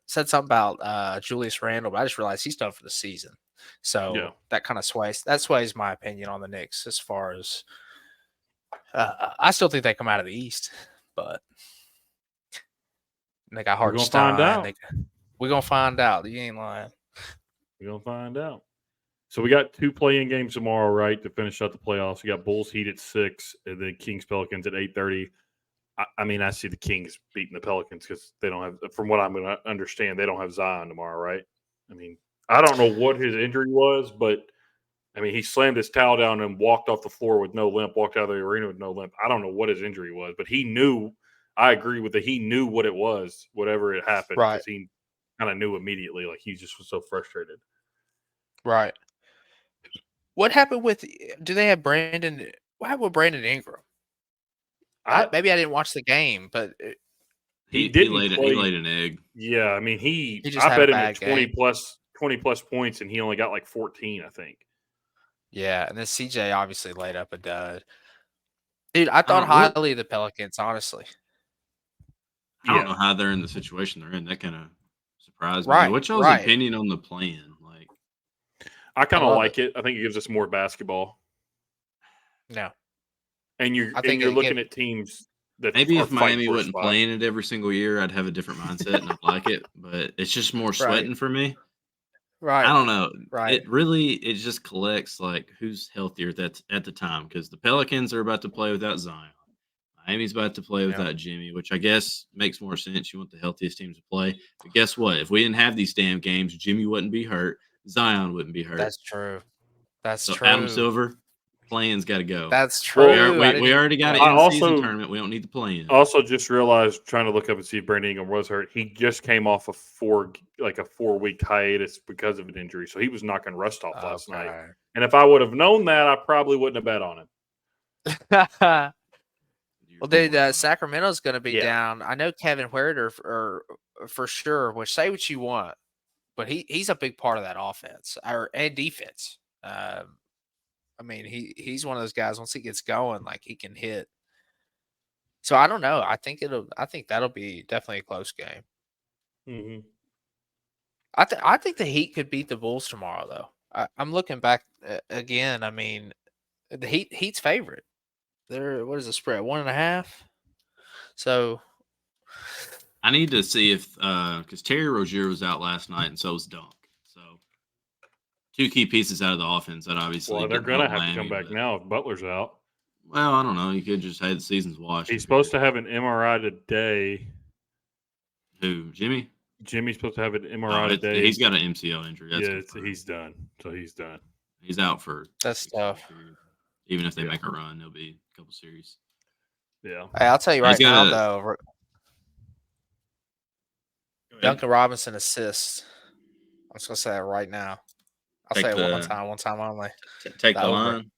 said something about Julius Randle, but I just realized he's done for the season. So that kind of sways my opinion on the Knicks as far as I still think they come out of the East, but they got Hartenstein. We're going to find out. You ain't lying.
We're going to find out. So we got 2 play-in games tomorrow, right, to finish out the playoffs. We got Bulls Heat at 6 and then Kings Pelicans at 8:30. I mean, I see the Kings beating the Pelicans because they don't have, from what I'm going to understand, they don't have Zion tomorrow, right? I mean, I don't know what his injury was, but, I mean, he slammed his towel down and walked off the floor with no limp, walked out of the arena with no limp. I don't know what his injury was, but he knew – I agree with it. He knew what it was, whatever it happened, because he kind of knew immediately. Like, he just was so frustrated.
Right. What happened with – do they have Brandon – what happened with Brandon Ingram? Maybe I didn't watch the game, but
he laid an egg.
Yeah, I mean
just
I
had
bet
a
him at
bad
20 plus points, and he only got like 14, I think.
Yeah, and then CJ obviously laid up a dud. Dude, I thought highly of the Pelicans, honestly.
I don't know how they're in the situation they're in. That kind of surprised me.
Right.
What's y'all's opinion on the plan?
I kind of like it. I think it gives us more basketball.
No.
And you're looking at teams that
maybe if Miami wasn't playing it every single year, I'd have a different mindset and I'd like it. But it's just more sweating for me.
Right.
I don't know.
Right.
It just collects like who's healthier that's at the time because the Pelicans are about to play without Zion. Miami's about to play
Yeah.
without Jimmy, which I guess makes more sense. You want the healthiest teams to play. But guess what? If we didn't have these damn games, Jimmy wouldn't be hurt. Zion wouldn't be hurt.
That's true. That's
So Adam
true.
Silver, play-in's got to go.
That's
Well,
true.
We already got an
I
in-season
also-
tournament. We don't need the play-in.
Also, just realized trying to look up and see if Brandon Ingram was hurt. He just came off a 4-week hiatus because of an injury, so he was knocking rust off last night. And if I would have known that, I probably wouldn't have bet on him.
Well, dude, Sacramento's going to be
Yeah.
down. I know Kevin Huerter for sure. Which say what you want, but he's a big part of that offense and defense. I mean, he's one of those guys. Once he gets going, like he can hit. So I don't know. I think that'll be definitely a close game.
Mm-hmm.
I think the Heat could beat the Bulls tomorrow, though. I'm looking back again. I mean, the Heat's favorite. What is the spread? 1.5. So
I need to see if because Terry Rozier was out last night and so was Dunk. So 2 key pieces out of the offense that obviously.
Well, they're
didn't
going to
help
have to come
Miami,
back
but-
now if Butler's out.
Well, I don't know. You could just say the season's washed.
He's supposed to have an MRI today.
Who? Jimmy?
Jimmy's supposed to have an
Oh,
MRI today.
he's got an MCL injury. That's
he's done. So he's done.
He's out for.
that's tough.
Even if they
Yeah.
make a run, it'll be a couple series.
Yeah.
Hey, I'll tell you right
He's
now,
gotta-
though. Duncan Robinson assists. I'm just gonna say it right now. I'll
Take
say it
the-
one time only.
Take
The
the
over.
line.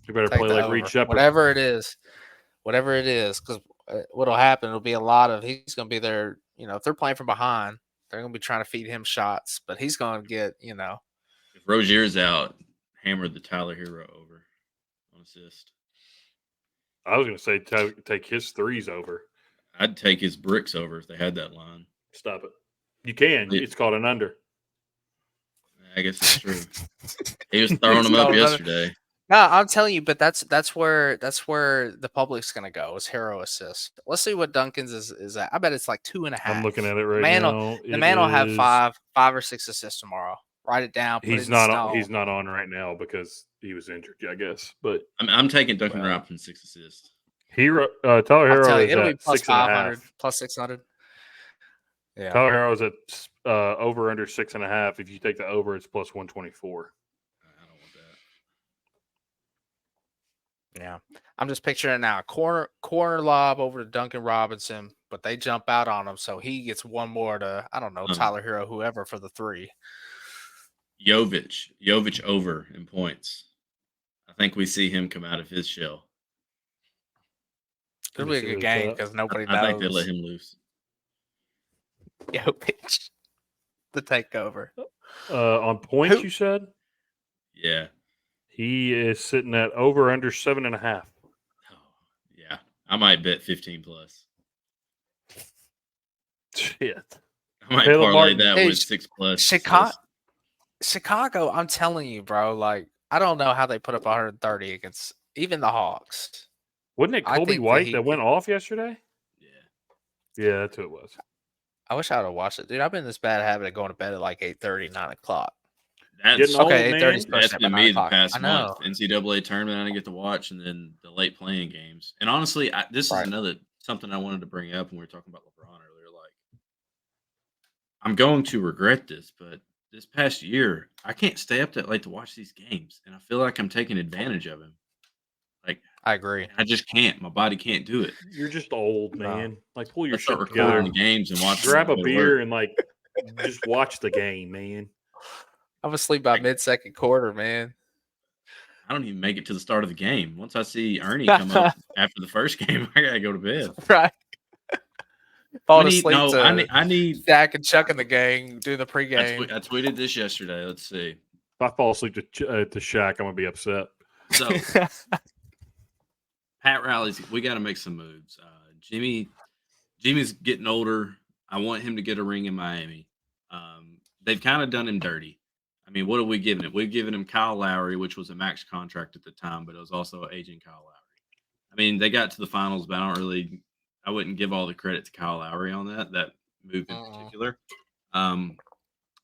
You better
Take
play
the
like
over.
Reed Shepard.
Whatever it is, because what'll happen? It'll be a lot of. He's gonna be there. You know, if they're playing from behind, they're gonna be trying to feed him shots, but he's gonna get. You know,
If Rozier's out, hammer the Tyler Hero over on assist.
I was going to say take his threes over.
I'd take his bricks over if they had that line.
Stop it. You can.
Yeah.
It's called an under.
I guess it's true. He was throwing them
called
up
an under.
yesterday.
no, I'm telling you, but that's where the public's gonna go is hero assist. Let's see what Duncan's is at. I bet it's like 2.5.
I'm looking at it right
man
now.
The man will have five or six assists tomorrow. Write it down. Put
He's
it
not.
in
On,
stone.
he's not on right now because he was injured. I guess, but
I'm taking Duncan
Well.
Robinson 6 assists.
Tyler
I'll
Hero
tell you,
is
it'll be
at
plus
6.5.
500, plus 600. Yeah.
Tyler Hero's at over under 6.5. If you take the over, it's plus 124.
I don't want that.
Yeah. I'm just picturing it now. Corner lob over to Duncan Robinson, but they jump out on him, so he gets one more to, I don't know, Tyler Hero, whoever for the 3.
Jovic over in points. I think we see him come out of his shell.
It'll be a good game because nobody knows.
I think they let him loose.
Jovic, the takeover.
On points,
Who?
you said?
Yeah.
He is sitting at over under 7.5.
Oh, yeah. I might bet 15 plus.
Shit.
I might
Caleb
parlay
Martin.
that
Hey,
with 6 plus.
Chicago, I'm telling you, bro. Like, I don't know how they put up 130 against even the Hawks.
Wasn't it
I
Kobe
think that
White
he-
that went off yesterday?
Yeah.
Yeah, that's who it was.
I wish I would have watched it, dude. I've been in this bad habit of going to bed at like 8:30, 9 o'clock.
That's
Getting old,
Okay,
man.
8:30 's
That's
pushing it
been
by
me
9
the
o'clock.
past
I know.
month. NCAA tournament, I didn't get to watch, and then the late playing games. And honestly, this
Right.
is something I wanted to bring up when we were talking about LeBron earlier. Like, I'm going to regret this, but this past year, I can't stay up that late to watch these games, and I feel like I'm taking advantage of him. Like,
I agree.
I just can't. My body can't do it.
You're just old,
No.
man. Like, pull your
Let's start
shit
recording
together.
the games and watch.
Grab a
them
beer
work.
and, like, just watch the game, man.
I'm asleep by mid-second quarter, man.
I don't even make it to the start of the game. Once I see Ernie come up after the first game, I gotta go to bed.
Right. Falling asleep to
I need.
Dak and Chuck in the gang, do the pregame.
I tweeted this yesterday. Let's see.
If I fall asleep to Shaq, I'm going to be upset.
So Pat Riley's. We got to make some moves. Jimmy's getting older. I want him to get a ring in Miami. They've kind of done him dirty. I mean, what are we giving him? We've given him Kyle Lowry, which was a max contract at the time, but it was also aging Kyle Lowry. I mean, they got to the finals, but I wouldn't give all the credit to Kyle Lowry on that move in particular.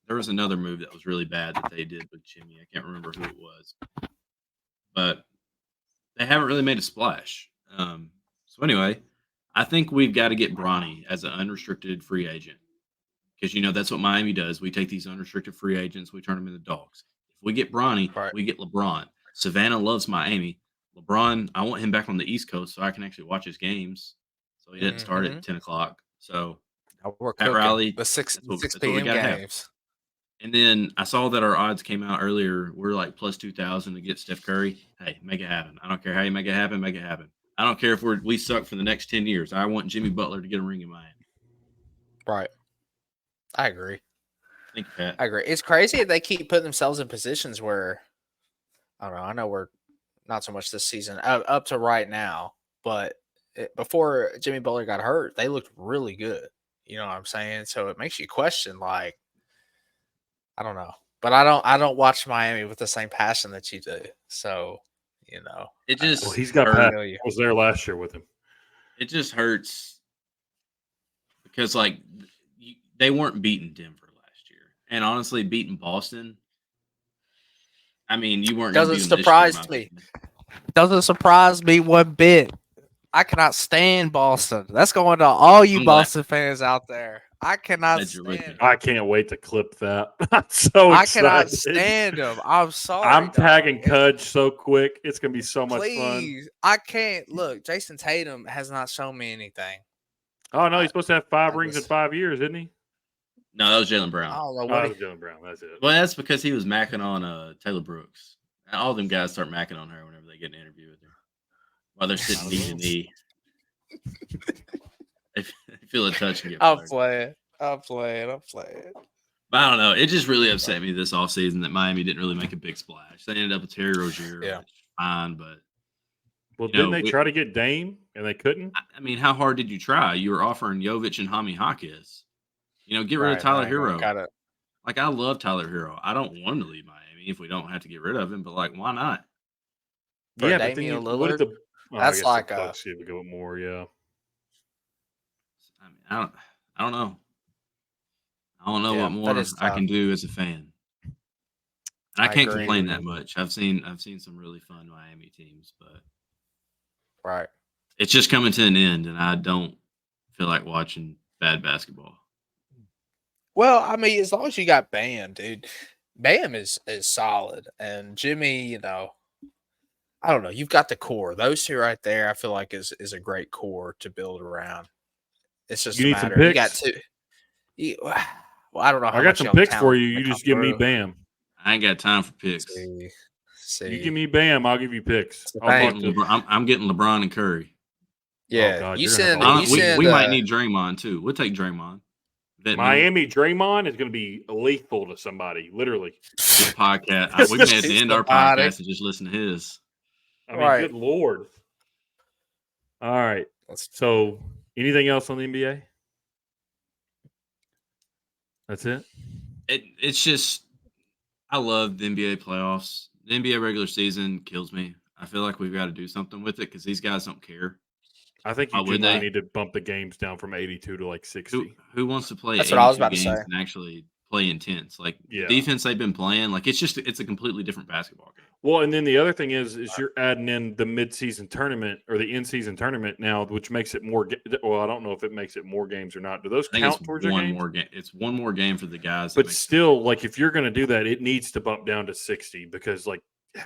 There was another move that was really bad that they did with Jimmy. I can't remember who it was, but they haven't really made a splash. So anyway, I think we've got to get Bronny as an unrestricted free agent because that's what Miami does. We take these unrestricted free agents, we turn them into dogs. If we get Bronny, we get LeBron. Savannah loves Miami. LeBron, I want him back on the East Coast so I can actually watch his games. So he didn't start at 10 o'clock. So
we're
Pat Riley,
the 6
that's what
p.m.
games.
Have.
And then I saw that our odds came out earlier. We're like plus 2,000 to get Steph Curry. Hey, make it happen. I don't care how you make it happen. Make it happen. I don't care if we suck for the next 10 years. I want Jimmy Butler to get a ring in Miami.
Right. I agree.
Thank you, Pat.
I agree. It's crazy if they keep putting themselves in positions where, I don't know. I know we're not so much this season up to right now, but before Jimmy Butler got hurt, they looked really good. You know what I'm saying? So it makes you question, like, I don't know, but I don't watch Miami with the same passion that you do. So,
it just
well, he's got Pat. I was there last year with him.
It just hurts because they weren't beating Denver last year, and honestly, beating Boston. I mean, you weren't.
Doesn't surprise me. Doesn't surprise me one bit. I cannot stand Boston. That's going to all you Boston fans out there. I cannot stand.
I can't wait to clip that. I'm so excited.
I cannot stand them. I'm sorry.
I'm tagging Cudge so quick. It's gonna be so much fun.
Please, I can't look. Jason Tatum has not shown me anything.
Oh no, he's supposed to have 5 rings in 5 years, isn't he?
No, that was Jaylen Brown.
I don't know
what. That was Jaylen Brown. That's it.
Well, that's because he was macking on Taylor Brooks. All them guys start macking on her whenever they get an interview with her while they're sitting knee to knee. I feel a touch and get fired.
I'm playing.
But I don't know. It just really upset me this offseason that Miami didn't really make a big splash. They ended up with Terry Rozier.
Yeah.
Which is fine, but
didn't they try to get Dame and they couldn't?
I mean, how hard did you try? You were offering Jovic and Hami Hackes. Get rid of Tyler Hero.
Got it.
I love Tyler Hero. I don't want him to leave Miami if we don't have to get rid of him, but why not?
For Damian Lillard, that's like a
go more, yeah.
I mean, I don't know. I don't know what more I can do as a fan. And I can't complain that much. I've seen some really fun Miami teams, but it's just coming to an end, and I don't feel like watching bad basketball.
Well, I mean, as long as you got Bam, dude, Bam is solid, and Jimmy, I don't know. You've got the core; those two right there, I feel like is a great core to build around. It's just a matter. You got two. Well, I don't know.
I got some picks for you. You just give me Bam.
I ain't got time for picks.
See.
You give me Bam, I'll give you picks.
I'm getting LeBron and Curry.
Yeah,
oh God,
you
send.
We might need Draymond too. We'll take Draymond.
Miami Draymond is going to be lethal to somebody, literally.
This podcast. We may have to end our podcast and just listen to his.
I mean, good Lord. All right. So, anything else on the NBA? That's it?
It's just, I love the NBA playoffs. The NBA regular season kills me. I feel like we've got to do something with it because these guys don't care.
I think you need to bump the games down from 82 to 60.
Who wants to play 82 games and actually play intense? Defense they've been playing, it's a completely different basketball game.
Well, and then the other thing is you're adding in the mid-season tournament or the in-season tournament now, which makes it more well, I don't know if it makes it more games or not. Do those count towards your games?
It's one more game for the guys.
But still, if you're going to do that, it needs to bump down to 60 because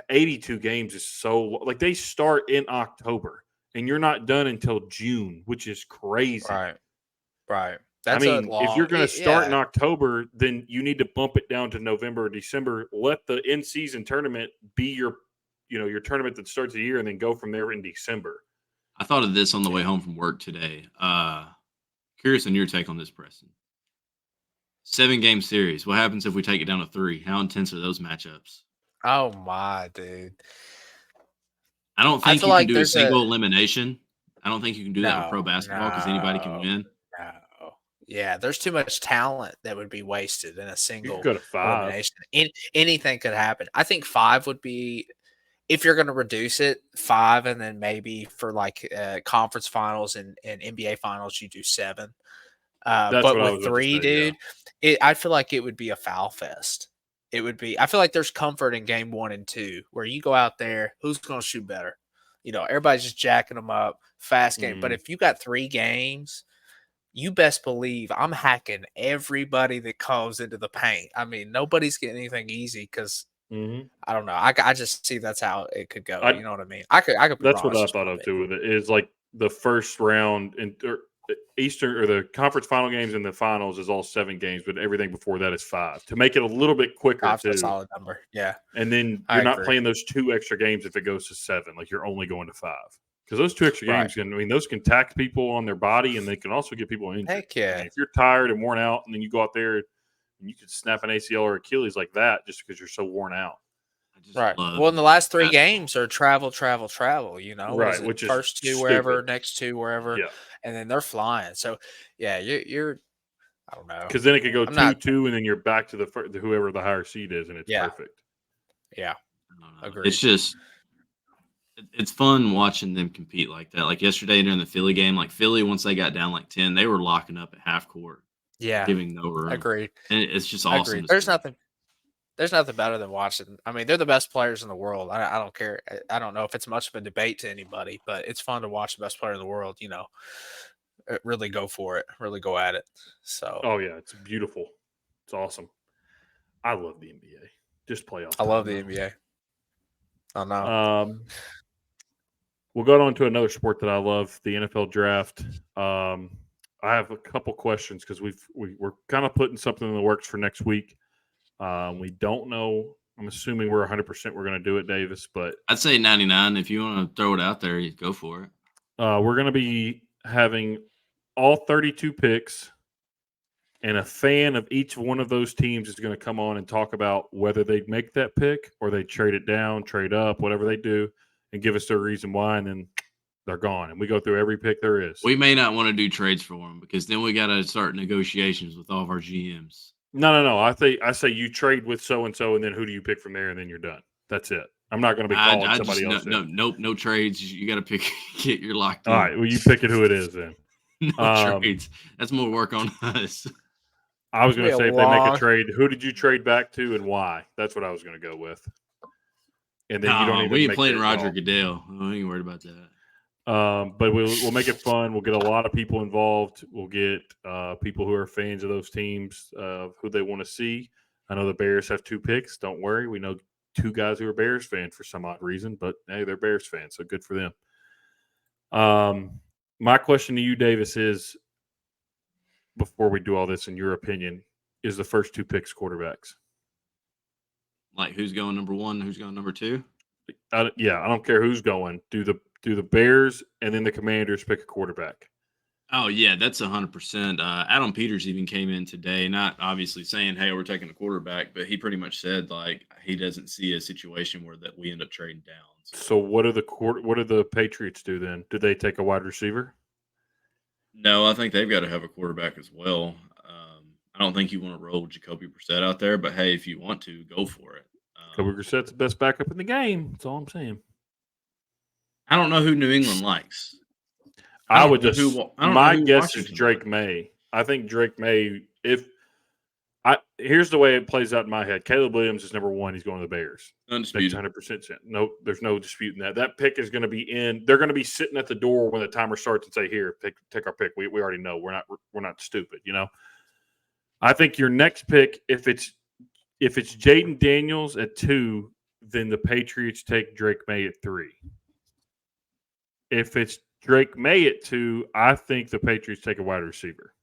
82 games is so they start in October. And you're not done until June, which is crazy.
Right.
That's if you're going to start in October, then you need to bump it down to November or December. Let the in-season tournament be your tournament that starts the year, and then go from there in December.
I thought of this on the way home from work today. Curious on your take on this, Preston. 7-game series. What happens if we take it down to 3? How intense are those matchups?
Oh my, dude.
I don't think you can do a single elimination. I don't think you can do that with pro basketball because anybody can win.
No. Yeah, there's too much talent that would be wasted in a single
go to 5.
elimination. Anything could happen. I think 5 would be, if you're going to reduce it, 5, and then maybe for conference finals and NBA finals, you do 7. But with 3, dude, I feel like it would be a foul fest. It would be. I feel like there's comfort in game 1 and 2 where you go out there, who's going to shoot better? Everybody's just jacking them up, fast game. But if you got 3 games, you best believe I'm hacking everybody that comes into the paint. I mean, nobody's getting anything easy because I don't know. I just see that's how it could go. You know what I mean? I could be
That's
wrong.
what I thought of too. With it is like the first round in Eastern or the conference final games and the finals is all 7 games, but everything before that is 5 to make it a little bit quicker.
That's a solid number. Yeah.
And then you're not playing those 2 extra games if it goes to 7. Like you're only going to 5 because those 2 extra games those can tax people on their body and they can also get people injured.
Heck yeah.
I mean, if you're tired and worn out and then you go out there and you could snap an ACL or Achilles like that just because you're so worn out.
Right. Well, in the last 3 games are travel. Right.
Which is
first 2 wherever, next 2 wherever, and then they're flying. So, yeah, you're I don't know.
Because then it could go 2-2, and then you're back to the whoever the higher seed is, and it's perfect.
Yeah. Agreed.
It's just it's fun watching them compete like that. Like yesterday during the Philly game, like Philly, once they got down like 10, they were locking up at half court.
Yeah.
Giving no room.
Agreed.
And it's just awesome.
Agreed. There's nothing better than watching. I mean, they're the best players in the world. I don't care. I don't know if it's much of a debate to anybody, but it's fun to watch the best player in the world, really go for it, really go at it. So.
Oh, yeah. It's beautiful. It's awesome. I love the NBA. Just playoff.
I love the NBA. I know.
We'll go on to another sport that I love, the NFL draft. I have a couple questions because we're kind of putting something in the works for next week. We don't know. I'm assuming we're 100% we're going to do it, Davis. But
I'd say 99. If you want to throw it out there, you go for it.
We're going to be having all 32 picks, and a fan of each one of those teams is going to come on and talk about whether they make that pick or they trade it down, trade up, whatever they do, and give us their reason why, and then they're gone. And we go through every pick there is.
We may not want to do trades for them because then we got to start negotiations with all of our GMs.
No. I say you trade with so-and-so, and then who do you pick from there, and then you're done. That's it. I'm not going to be calling somebody else.
No trades. You got to pick. You're locked in.
All right. Well, you pick it who it is then.
No trades. That's more work on us.
I was going to say if they make a trade, who did you trade back to and why? That's what I was going to go with. And then you don't even.
We ain't playing Roger Goodell. I ain't worried about that.
But we'll make it fun. We'll get a lot of people involved. We'll get people who are fans of those teams, who they want to see. I know the Bears have 2 picks. Don't worry. We know 2 guys who are Bears fans for some odd reason, but hey, they're Bears fans, so good for them. My question to you, Davis, is before we do all this, in your opinion, is the first 2 picks quarterbacks?
Like who's going number 1, who's going number 2?
I don't care who's going. Do the Bears and then the Commanders pick a quarterback?
Oh, yeah, that's 100%. Adam Peters even came in today, not obviously saying, hey, we're taking a quarterback, but he pretty much said, like, he doesn't see a situation where that we end up trading down.
So what do the Patriots do then? Do they take a wide receiver?
No, I think they've got to have a quarterback as well. I don't think you want to roll Jacoby Brissett out there, but, hey, if you want to, go for it.
Jacoby Brissett's the best backup in the game. That's all I'm saying.
I don't know who New England likes.
My guess is Drake May. I think Drake May, here's the way it plays out in my head. Caleb Williams is number 1. He's going to the Bears.
Undisputed.
100%. No, there's no disputing that. That pick is going to be in. They're going to be sitting at the door when the timer starts and say, here, take our pick. We already know. We're not stupid, I think your next pick, if it's Jaden Daniels at 2, then the Patriots take Drake May at 3. If it's Drake May at 2, I think the Patriots take a wide receiver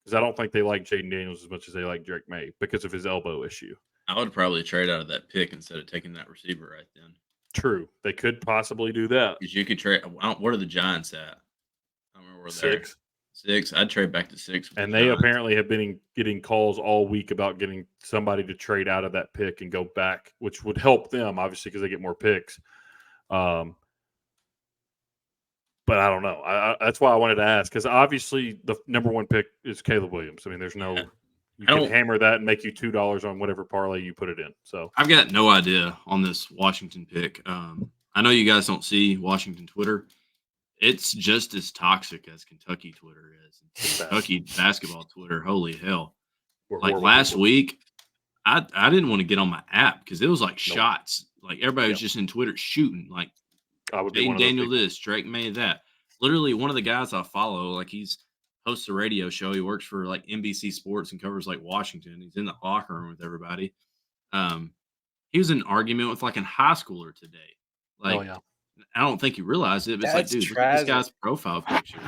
because I don't think they like Jaden Daniels as much as they like Drake May because of his elbow issue.
I would probably trade out of that pick instead of taking that receiver right then.
True. They could possibly do that.
Because you could trade. What are the Giants at? I don't remember where they're
6.
6. I'd trade back to 6.
And they apparently have been getting calls all week about getting somebody to trade out of that pick and go back, which would help them, obviously, because they get more picks. But I don't know. That's why I wanted to ask, because obviously the number 1 pick is Caleb Williams. I mean, there's no you can hammer that and make you $2 on whatever parlay you put it in. So
I've got no idea on this Washington pick. I know you guys don't see Washington Twitter. It's just as toxic as Kentucky Twitter is. Kentucky basketball Twitter, holy hell. Like last week, I didn't want to get on my app because it was like shots. Like everybody was just in Twitter shooting. Like
I would be one
Jaden
of those
Daniel
people.
this, Drake May that. Literally, one of the guys I follow, like he's hosts a radio show. He works for like NBC Sports and covers like Washington. He's in the locker room with everybody. He was in an argument with like a high schooler today. Like, I don't think you realized it, but it's like, dude, look at this guy's profile picture.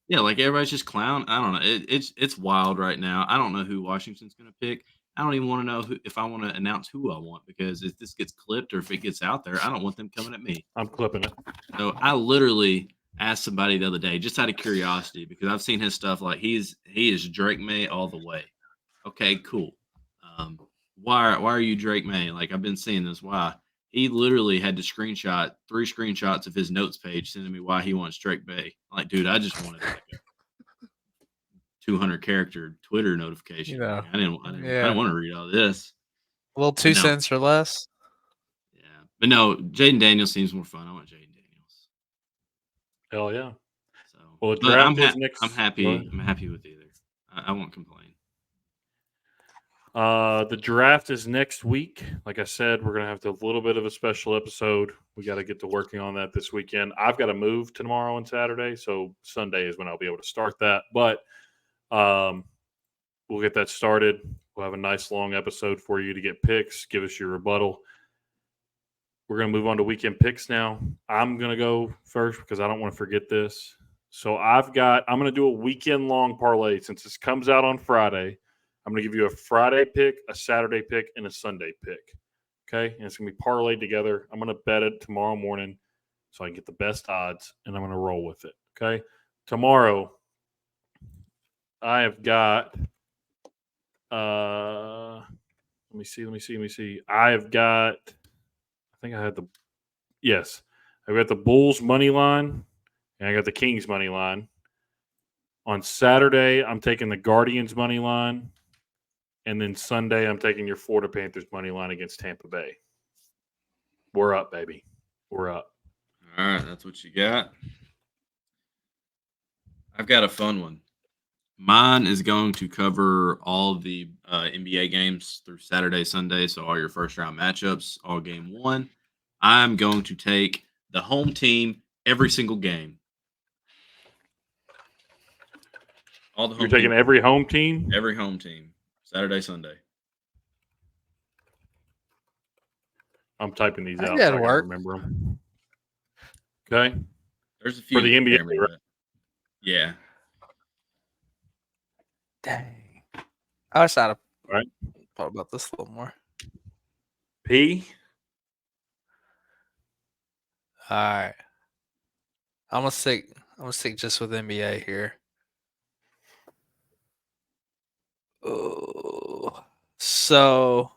Yeah, like everybody's just clown. I don't know. It's wild right now. I don't know who Washington's going to pick. I don't even want to know if I want to announce who I want because if this gets clipped or if it gets out there, I don't want them coming at me.
I'm clipping it.
So I literally asked somebody the other day just out of curiosity because I've seen his stuff. Like he is Drake May all the way. Okay, cool. Why are you Drake May? Like I've been seeing this. Why? He literally had to screenshot 3 screenshots of his notes page sending me why he wants Drake May. Like, dude, I just wanted like a 200 character Twitter notification.
You know,
like, I didn't want to read all this.
A little 2 cents or less.
Yeah, but no, Jaden Daniels seems more fun. I want Jaden Daniels.
Hell yeah.
So,
well, the draft is next.
I'm happy. I'm happy with either. I won't complain.
The draft is next week. Like I said, we're going to have a little bit of a special episode. We got to get to working on that this weekend. I've got to move tomorrow and Saturday, so Sunday is when I'll be able to start that. But we'll get that started. We'll have a nice long episode for you to get picks. Give us your rebuttal. We're going to move on to weekend picks now. I'm going to go first because I don't want to forget this. So I'm going to do a weekend-long parlay since this comes out on Friday. I'm going to give you a Friday pick, a Saturday pick, and a Sunday pick. Okay? And it's going to be parlayed together. I'm going to bet it tomorrow morning so I can get the best odds, and I'm going to roll with it. Okay? Tomorrow, I have got let me see. I've got I've got the Bulls money line, and I got the Kings money line. On Saturday, I'm taking the Guardians money line. And then Sunday, I'm taking your Florida Panthers money line against Tampa Bay. We're up, baby. We're up.
All right, that's what you got. I've got a fun one. Mine is going to cover all the NBA games through Saturday, Sunday. So all your first-round matchups, all game 1. I'm going to take the home team every single game.
You're taking every home team?
Every home team. Saturday, Sunday.
I'm typing these out.
That'll
so
work.
Remember them. Okay.
There's a few
for the NBA. Right?
Yeah.
Dang. I wish I'd have thought about this a little more.
P.
All right. I'm gonna stick just with NBA here. Oh, so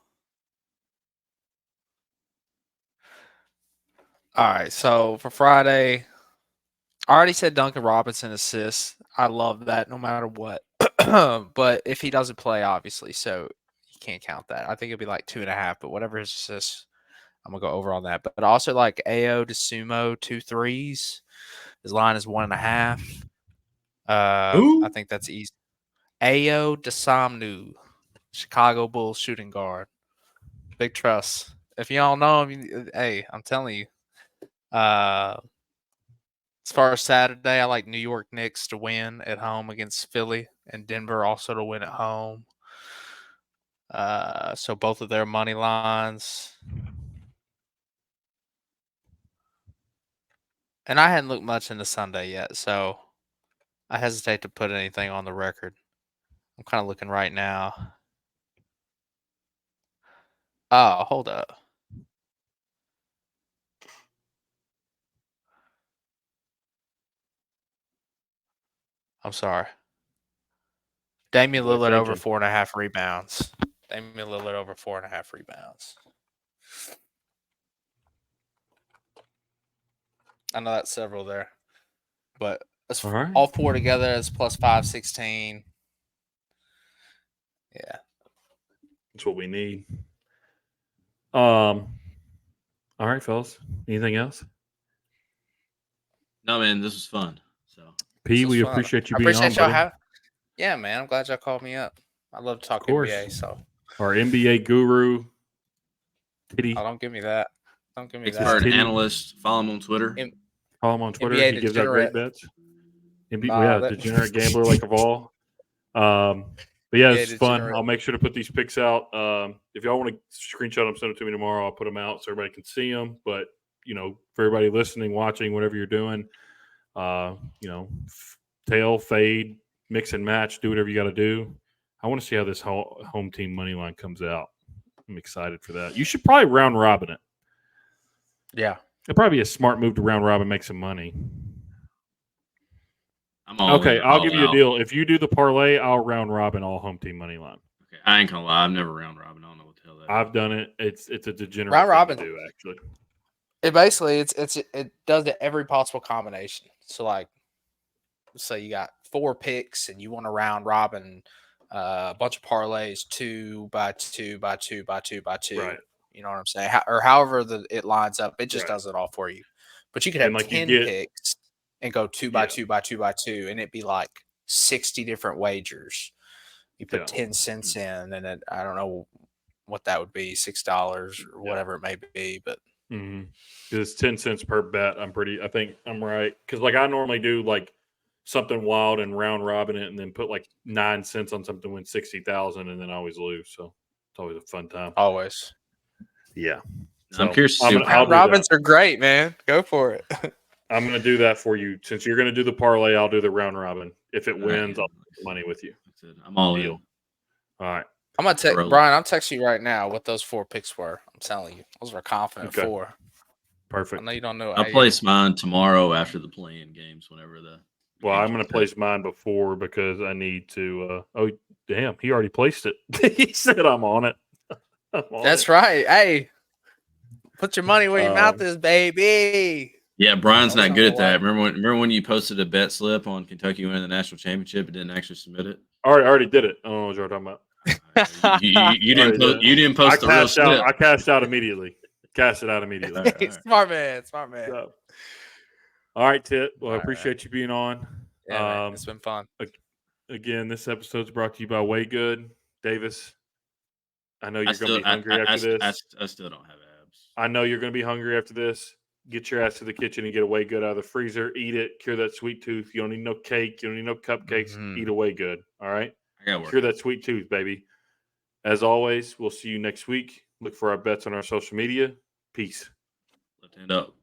all right. So for Friday, I already said Duncan Robinson assists. I love that no matter what. But if he doesn't play, obviously, so you can't count that. I think it'll be like 2.5, but whatever his assists, I'm gonna go over on that. But also like Ao DeSumo 2 threes. His line is 1.5. I think that's easy. Ao DeSumo, Chicago Bulls shooting guard. Big trust. If you don't know him, hey, I'm telling you. As far as Saturday, I like New York Knicks to win at home against Philly and Denver also to win at home. So both of their money lines. And I hadn't looked much into Sunday yet, so I hesitate to put anything on the record. I'm kind of looking right now. Oh, hold up. I'm sorry. Damian Lillard over 4.5 rebounds. Damian Lillard over 4.5 rebounds. I know that's several there. But all 4 together is plus 516. Yeah.
That's what we need. All right, fellas. Anything else?
No, man, this was fun. So
P, we appreciate you being on, buddy.
Yeah, man. I'm glad y'all called me up. I love to talk
course.
NBA. So
Our NBA guru, Titty.
don't give me that. Don't give me
Expert
that.
analyst. Follow him on Twitter.
Follow him on Twitter.
NBA
He gives out great
degenerate.
bets.
Nah, that-
degenerate gambler like of all. But yeah, it's fun.
degenerate.
I'll make sure to put these picks out. If y'all want to screenshot them, send them to me tomorrow. I'll put them out so everybody can see them. But for everybody listening, watching, whatever you're doing, tail, fade, mix and match, do whatever you got to do. I want to see how this home team money line comes out. I'm excited for that. You should probably round robin it.
Yeah.
It'd probably be a smart move to round robin, make some money.
I'm all
Okay,
in,
I'll
all
give you a
out.
deal. If you do the parlay, I'll round robin all home team money line.
Okay, I ain't gonna lie. I've never round robin. I don't know what the hell that is.
I've done it. It's a degenerate
Round
thing
robin.
to do, actually.
It basically it does it every possible combination. So like, say you got 4 picks and you want to round robin a bunch of parlays 2 by 2 by 2 by 2 by 2.
Right.
You know what I'm saying? Or however it lines up, it just
Right.
does it all for you. But you could have
And, like, you
10
get-
picks and go 2 by
Yeah.
2 by 2 by 2, and it'd be like 60 different wagers. You put
Yeah.
10 cents in, and I don't know what that would be, $6 or whatever it may be, but
Mm-hmm. It's 10 cents per bet. I think I'm right. Because, like, I normally do, like, something wild and round robin it and then put, like, 9 cents on something, win 60,000, and then I always lose. So it's always a fun time.
always.
Yeah.
I'm curious to see.
I'll do
Robins
that.
are great, man. Go for it.
I'm going to do that for you. Since you're going to do the parlay, I'll do the round robin. If it
All right.
wins, I'll put the money with you.
That's it. I'm all
Deal.
in.
All right.
I'm gonna text
Bro.
Brian. I'm texting you right now what those 4 picks were. I'm telling you, those were confident
Okay.
4. I
Perfect.
know you don't know.
I'll place mine tomorrow after the playing games. Whenever the
Well,
games
I'm going
are
to place mine before because I need to. Oh, damn. He already placed it. He said I'm on it.
That's right. Hey, put your money where your mouth is, baby.
Yeah, Brian's
I was
not good
on
at
the
that. Remember when you posted a bet slip on Kentucky winning the national championship and didn't actually submit it?
I already did it. I don't know what you're talking about.
You didn't post the real slip.
I cashed out immediately. Cashed it out immediately.
All right.
Smart man. Smart man.
So, all right, Tit. Well, I
All
appreciate you being on.
Yeah, man, it's been fun.
Again, this episode's brought to you by Way Good. Davis, I know you're going to be hungry after this.
I still don't have abs.
I know you're going to be hungry after this. Get your ass to the kitchen and get a Way Good out of the freezer. Eat it. Cure that sweet tooth. You don't need no cake. You don't need no cupcakes. Eat a Way Good. All right?
I got work.
Cure that sweet tooth, baby. As always, we'll see you next week. Look for our bets on our social media. Peace.
Left hand up.